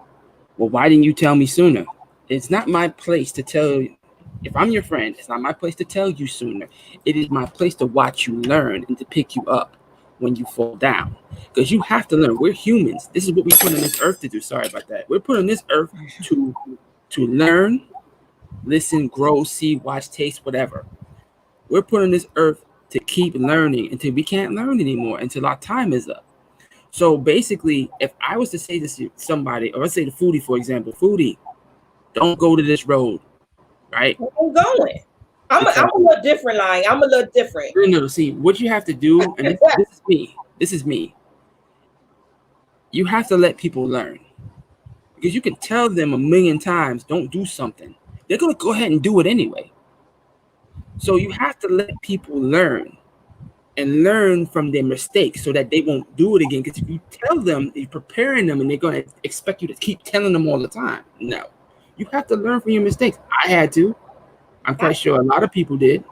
well, why didn't you tell me sooner? It's not my place to tell you. If I'm your friend, it's not my place to tell you sooner. It is my place to watch you learn and to pick you up when you fall down. Because you have to learn. We're humans. This is what we put on this earth to do. Sorry about that. We're put on this earth to learn, listen, grow, see, watch, taste, whatever. We're put on this earth to keep learning until we can't learn anymore, until our time is up. So basically, if I was to say this to somebody, or let's say to Foodie, for example, Foodie, don't go to this road, right? I'm going. I'm a little different, line. I'm a little different. No, see, what you have to do, and this is me. This is me. You have to let people learn, because you can tell them a million times, don't do something. They're gonna go ahead and do it anyway. So you have to let people learn and learn from their mistakes so that they won't do it again. Because if you tell them, you're preparing them, and they're gonna expect you to keep telling them all the time. No, you have to learn from your mistakes. I had to. I'm quite sure a lot of people did.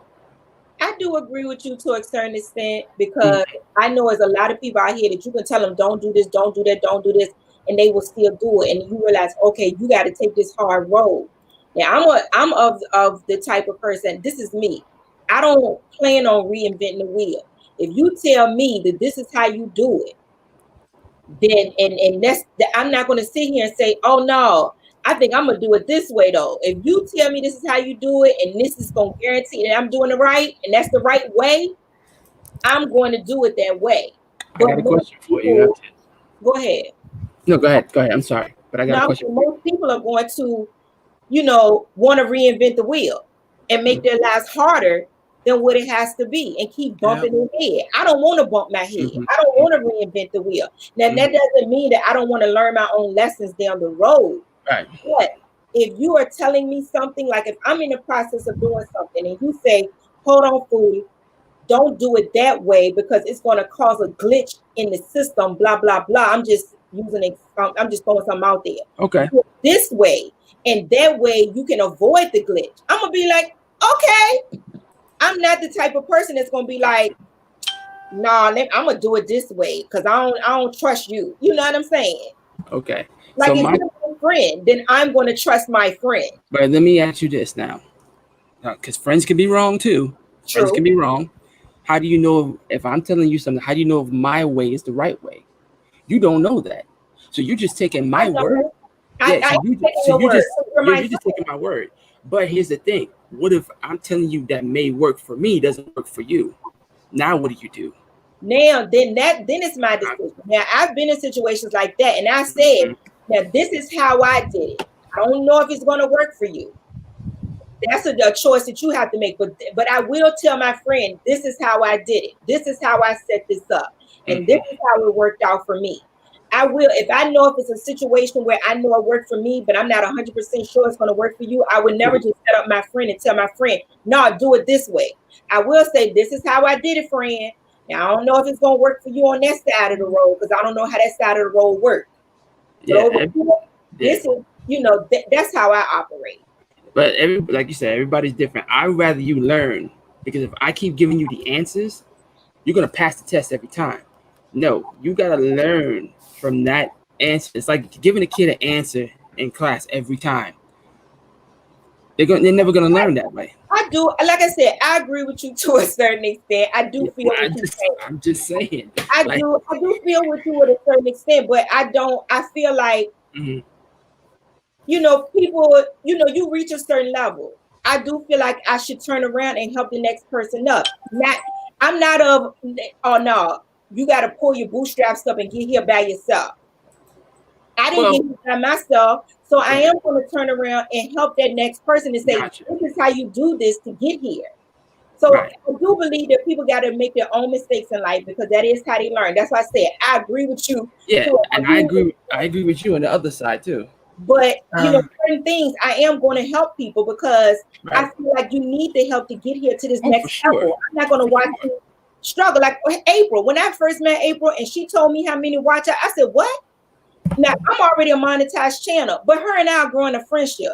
I do agree with you to a certain extent, because I know there's a lot of people out here that you can tell them, don't do this, don't do that, don't do this, and they will still do it. And you realize, okay, you got to take this hard road. Now, I'm of the type of person, this is me. I don't plan on reinventing the wheel. If you tell me that this is how you do it, then and that's I'm not going to sit here and say, oh no, I think I'm gonna do it this way though. If you tell me this is how you do it and this is gonna guarantee that I'm doing it right and that's the right way, I'm going to do it that way. I But got a most question for you. people, go ahead. No, go ahead. Go ahead. I'm sorry, but I got a Now, question for you. most people are going to, want to reinvent the wheel and make their lives harder than what it has to be and keep bumping their head. I don't want to bump my head. I don't want to reinvent the wheel. Now, that doesn't mean that I don't want to learn my own lessons down the road. Right. But if you are telling me something, like if I'm in the process of doing something and you say, hold on, Foodie, don't do it that way because it's going to cause a glitch in the system, blah, blah, blah. I'm just I'm just throwing something out there. Okay. Do it this way, and that way you can avoid the glitch. I'm going to be like, okay. I'm not the type of person that's going to be like, nah, I'm gonna do it this way because I don't trust you. You know what I'm saying? Okay. Like So if my, you're my friend, then I'm gonna trust my friend. but let me ask you this now, because friends can be wrong too. Friends can True. be wrong. How do you know if I'm telling you something? How do you know if my way is the right way? You don't know that. So you're just taking I my word. know. Yeah. I So am you taking so your you word. just You're my you're just taking my word. But here's the thing. What if I'm telling you that may work for me doesn't work for you? Now what do you do? now then it's my decision. Now I've been in situations like that, and I said, Mhm. now this is how I did it. I don't know if it's gonna work for you. That's a choice that you have to make. But I will tell my friend, this is how I did it. This is how I set this up, and this Mhm. is how it worked out for me. I will, if I know if it's a situation where I know it worked for me, but I'm not 100% sure it's going to work for you, I would never Cool. just set up my friend and tell my friend, no, do it this way. I will say, this is how I did it, friend. Now, I don't know if it's going to work for you on that side of the road because I don't know how that side of the road works. But Yeah. over here, Yeah. this is, that's how I operate. But like you said, everybody's different. I'd rather you learn because if I keep giving you the answers, you're gonna pass the test every time. No, you gotta learn from that answer. It's like giving a kid an answer in class every time. They're never gonna learn that way. I do, like I said, I agree with you to a certain extent. I do Yeah, feel what you're saying. I'm just saying. Like, I do feel with you to a certain extent, but I feel like, mhm. people, you reach a certain level. I do feel like I should turn around and help the next person up. Not, I'm not of, oh no, you got to pull your bootstraps up and get here by yourself. I didn't get Well, here by myself, so I right, am going to turn around and help that next person and say, gotcha. this is how you do this to get here. So Right. I do believe that people got to make their own mistakes in life because that is how they learn. That's why I said I agree with you Yeah, to a and I huge agree. I extent. agree with you on the other side too. But Um, certain things I am going to help people because I Right. feel like you need the help to get here to this Oh, for next sure. level. I'm not going to For watch sure. you struggle. Like April, when I first met April and she told me how many watch I said, what? Now I'm already a monetized channel, but her and I are growing a friendship.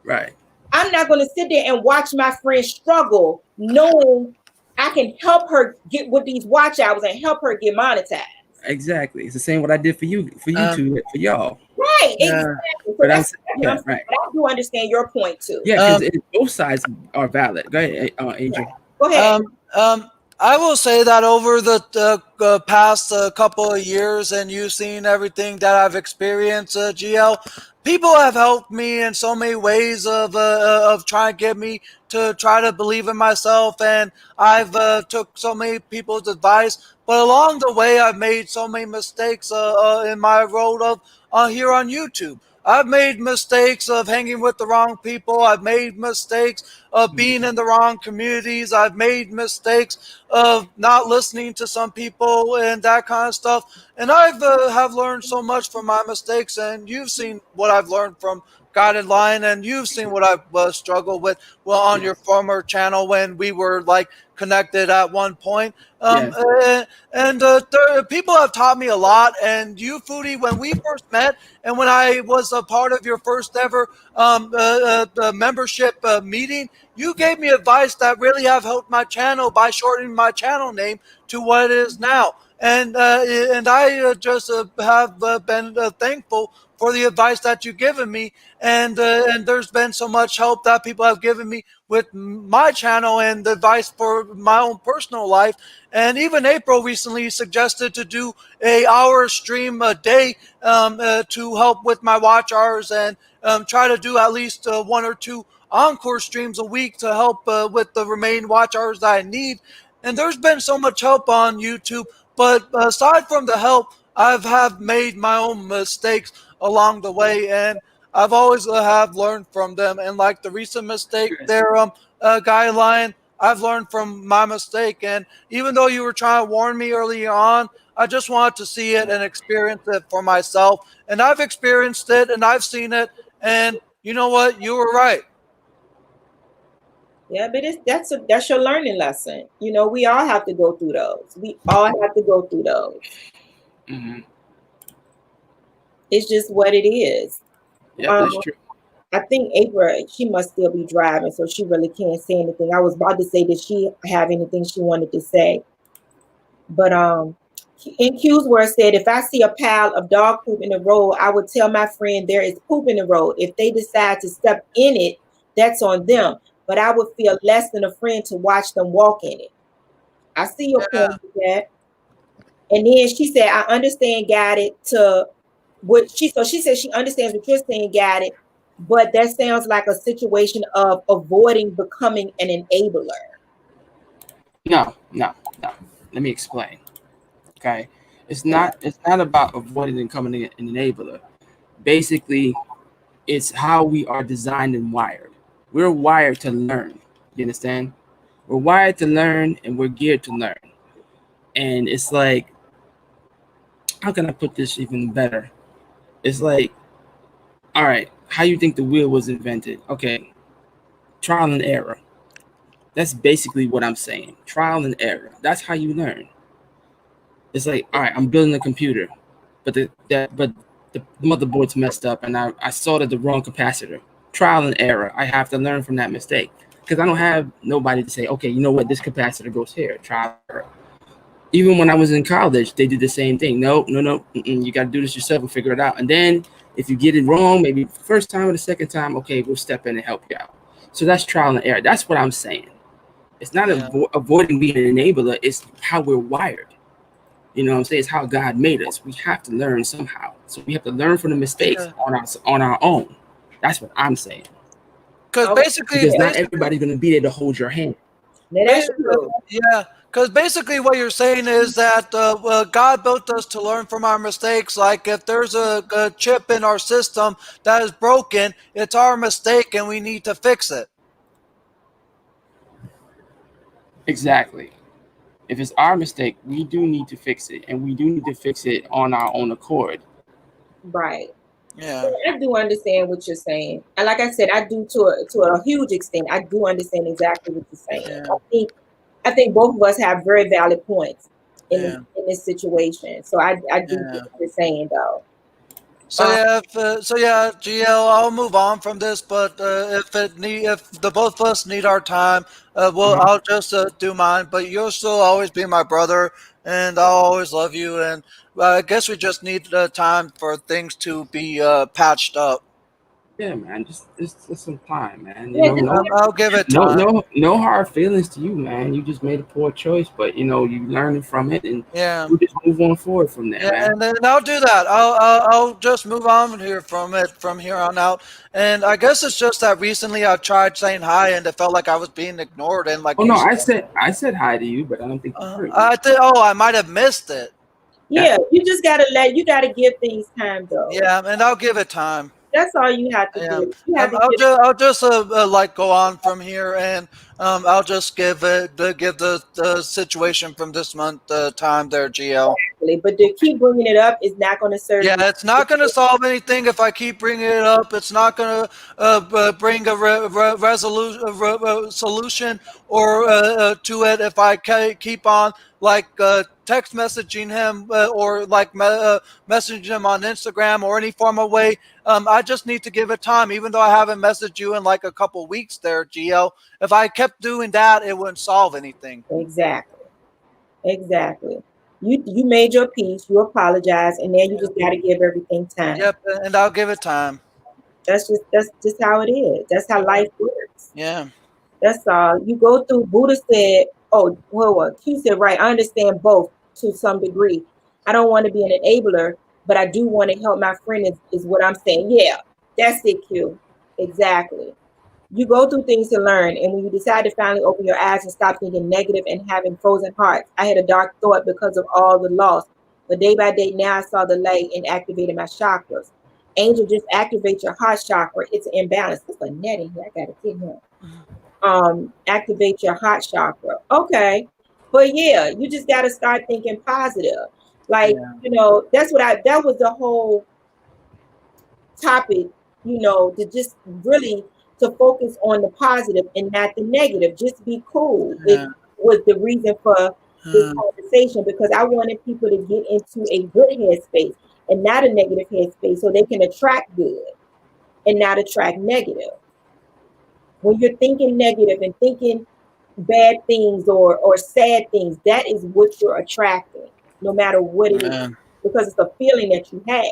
Right. I'm not going to sit there and watch my friend struggle, knowing I can help her get with these watch hours and help her get monetized. Exactly. It's the same what I did for you um, two, for y'all. Right, yeah. exactly. So But I'm that's saying, what I'm yeah, saying. right. But I do understand your point too. Yeah, because Um, both sides are valid. Go ahead, Right. Angel. Go ahead. Um, I will say that over the past couple of years, and you've seen everything that I've experienced, GL, people have helped me in so many ways of trying to get me to try to believe in myself, and I've took so many people's advice. But along the way, I've made so many mistakes in my road of here on YouTube. I've made mistakes of hanging with the wrong people. I've made mistakes of being in the wrong communities. I've made mistakes of not listening to some people and that kind of stuff. And I've have learned so much from my mistakes. And you've seen what I've learned from Guided Line, and you've seen what I've struggled with on your Yes. former channel when we were like connected at one point. Um, Yes. uh, and people have taught me a lot. And you, Foodie, when we first met, and when I was a part of your first ever membership meeting, you gave me advice that really have helped my channel by shortening my channel name to what it is now. And I just have been thankful for the advice that you've given me, and there's been so much help that people have given me with my channel and the advice for my own personal life. And even April recently suggested to do a hour stream a day to help with my watch hours, and try to do at least one or two encore streams a week to help with the remaining watch hours that I need. And there's been so much help on YouTube, but aside from the help, I've have made my own mistakes along the way, and I've always have learned from them. And like the recent mistake Yes. there, Guy Lion, I've learned from my mistake. And even though you were trying to warn me early on, I just wanted to see it and experience it for myself. And I've experienced it and I've seen it. And you know what? You were right. Yeah, but that's your learning lesson. We all have to go through those. We all have to go through those. Hmm. It's just what it is. Yep, Um, that's true. I think April, she must still be driving, so she really can't say anything. I was about to say, did she have anything she wanted to say? But in Q's word said, if I see a pile of dog poop in the road, I would tell my friend there is poop in the road. If they decide to step in it, that's on them. But I would feel less than a friend to watch them walk in it. I see your Yeah. point with that. And then she said, I understand, got it to what she so she said she understands what you're saying, got it. But that sounds like a situation of avoiding becoming an enabler. No, no, no. Let me explain. Okay, it's not about avoiding and becoming an enabler. Basically, it's how we are designed and wired. We're wired to learn. You understand? We're wired to learn, and we're geared to learn. And it's like, how can I put this even better? It's like, all right, how you think the wheel was invented? Okay, trial and error. That's basically what I'm saying. Trial and error. That's how you learn. It's like, all right, I'm building a computer, but the motherboard's messed up, and I soldered the wrong capacitor. Trial and error. I have to learn from that mistake because I don't have nobody to say, okay, you know what, this capacitor goes here. Trial and error. Even when I was in college, they did the same thing. No, no, no. You got to do this yourself and figure it out. And then if you get it wrong, maybe the first time or the second time, okay, we'll step in and help you out. So that's trial and error. That's what I'm saying. It's not Yeah. avoiding being an enabler. It's how we're wired. You know what I'm saying? It's how God made us. We have to learn somehow. So we have to learn from the mistakes Yeah. on our own. That's what I'm saying. Because Okay, Because not basically, everybody's going to be there to hold your hand. now that's true. yeah. Because basically, what you're saying is that God built us to learn from our mistakes. Like if there's a chip in our system that is broken, it's our mistake, and we need to fix it. Exactly. If it's our mistake, we do need to fix it, and we do need to fix it on our own accord. Right. Yeah. I do understand what you're saying. And like I said, I do to a huge extent. I do understand exactly what you're saying. Yeah. I think both of us have very valid points Yeah. in this situation. So I do get Yeah. what you're saying though. So yeah, GL, I'll move on from this. But if the both of us need our time, Uh-huh. I'll just do mine. But you'll still always be my brother, and I'll always love you. And I guess we just need time for things to be patched up. Yeah, man. Just some time, man. You Yeah, know, just I'll give it time. no hard feelings to you, man. You just made a poor choice, but you learning from it, and Yeah. you just move on forward from there, Yeah, man. and then I'll do that. I'll just move on here from here on out. And I guess it's just that recently I've tried saying hi and it felt like I was being ignored. And like Oh you no, said, I said hi to you, but I don't think you heard me. I think, oh, I might have missed it. Yeah, yeah, you gotta give things time though. Yeah, and I'll give it time. That's all you have to Yeah, do. You have to give I'll just like go on from here, and I'll just give the situation from this month time there, GL. it, but to keep bringing it up is not going to serve Yeah, you. it's not going to solve anything if I keep bringing it up. It's not going to bring a solution or to it if I keep on like text messaging him or like messaging him on Instagram or any form of way. I just need to give it time, even though I haven't messaged you in like a couple weeks there, GL. If I kept doing that, it wouldn't solve anything. Exactly. Exactly. You made your peace. You apologize, and now you Yeah. just got to give everything time. Yep, and I'll give it time. That's just how it is. That's how life works. Yeah. That's all. You go through. Buddha said, "Oh, well, Q said, right. I understand both to some degree. I don't want to be an enabler, but I do want to help my friend. Is what I'm saying. Yeah, that's it, Q. Exactly. You go through things to learn, and when you decide to finally open your eyes and stop thinking negative and having frozen hearts, I had a dark thought because of all the loss. But day by day, now I saw the light and activated my chakras. Angel, just activate your heart chakra. It's an imbalance. There's a net in here. I gotta get him. Activate your heart chakra. Okay. But yeah, you just gotta start thinking positive. Like, Yeah. that was the whole topic, to just really to focus on the positive and not the negative. Just be cool. It Yeah. was the reason for this Uh, conversation because I wanted people to get into a good headspace and not a negative headspace so they can attract good and not attract negative. When you're thinking negative and thinking bad things or sad things. That is what you're attracting, no matter what it is, Yeah. because it's a feeling that you have.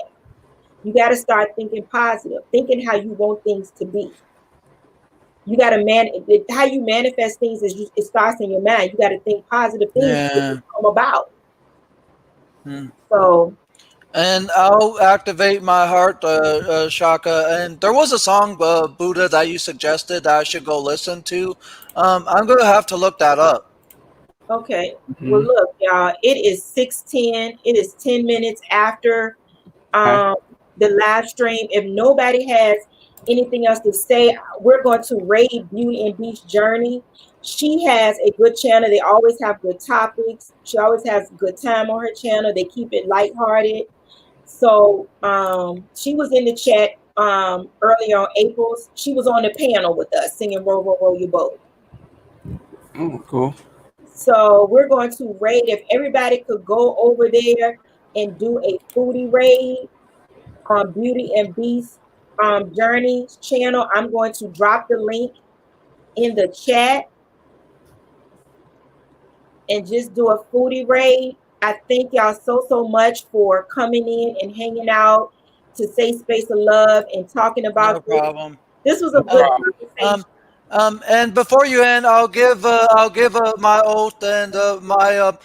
You got to start thinking positive, thinking how you want things to be. You got to how you manifest things is it starts in your mind. You got to think positive things Yeah. come about. Hmm. So And I'll activate my heart, Shaka. And there was a song, Buddha, that you suggested that I should go listen to. I'm gonna have to look that up. okay, well Mhm. look, y'all, it is 6:10. It is 10 minutes after Okay. um, the live stream. If nobody has anything else to say, we're going to raid Beauty and Beast Journey. She has a good channel. They always have good topics. She always has good time on her channel. They keep it lighthearted. So she was in the chat earlier on April's. She was on the panel with us singing Row, Row, Row Your Boat. Oh, cool. So we're going to raid. If everybody could go over there and do a foodie raid, Beauty and Beast Journey's channel. I'm going to drop the link in the chat and just do a foodie raid. I thank y'all so much for coming in and hanging out to Safe Space of Love and talking No about this. problem. This was a No good problem. conversation. And before you end, I'll give my oath and my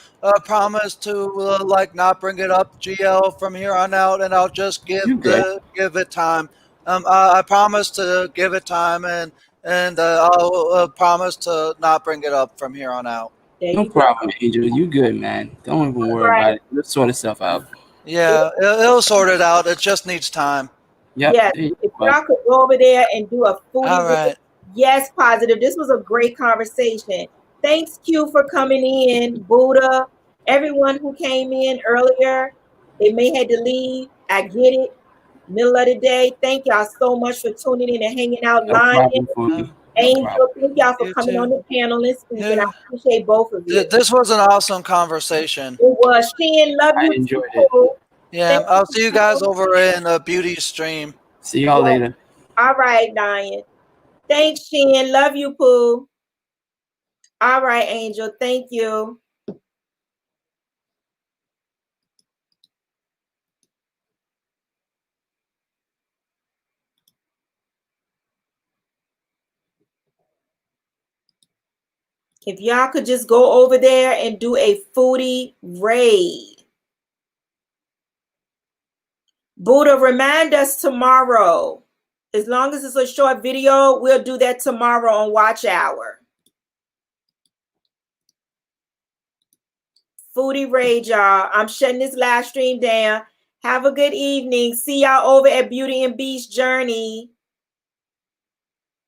promise to like not bring it up, GL, from here on out, and I'll just You good? give it time. I promise to give it time, and I'll promise to not bring it up from here on out. There No you go. problem, Angel. You good, man. Don't even All worry right. about it. It'll sort itself out. Yeah, it'll sort it out. It just needs time. Yep. Yes. There you If go, bud. y'all could go over there and do a foodie All raid. right. Yes, positive. This was a great conversation. Thanks, Q, for coming in. Buddha, everyone who came in earlier, they may had to leave. I get it. Middle of the day. Thank y'all so much for tuning in and hanging out. No Lion, problem, Foodie. No problem. Angel, thank y'all for You coming on too. the panel and speaking. I Yeah. appreciate both of you. This was an awesome conversation. It was Shin. Love I you enjoyed it. too. Yeah, Thank I'll see you guys you. over in Beauty Stream. See y'all Yes. later. All right, Lion. Thanks, Shin. Love you, Pooh. All right, Angel. Thank you. If y'all could just go over there and do a foodie raid. Buddha, remind us tomorrow. As long as it's a short video, we'll do that tomorrow on Watch Hour. Foodie raid, y'all. I'm shutting this live stream down. Have a good evening. See y'all over at Beauty and Beast Journey.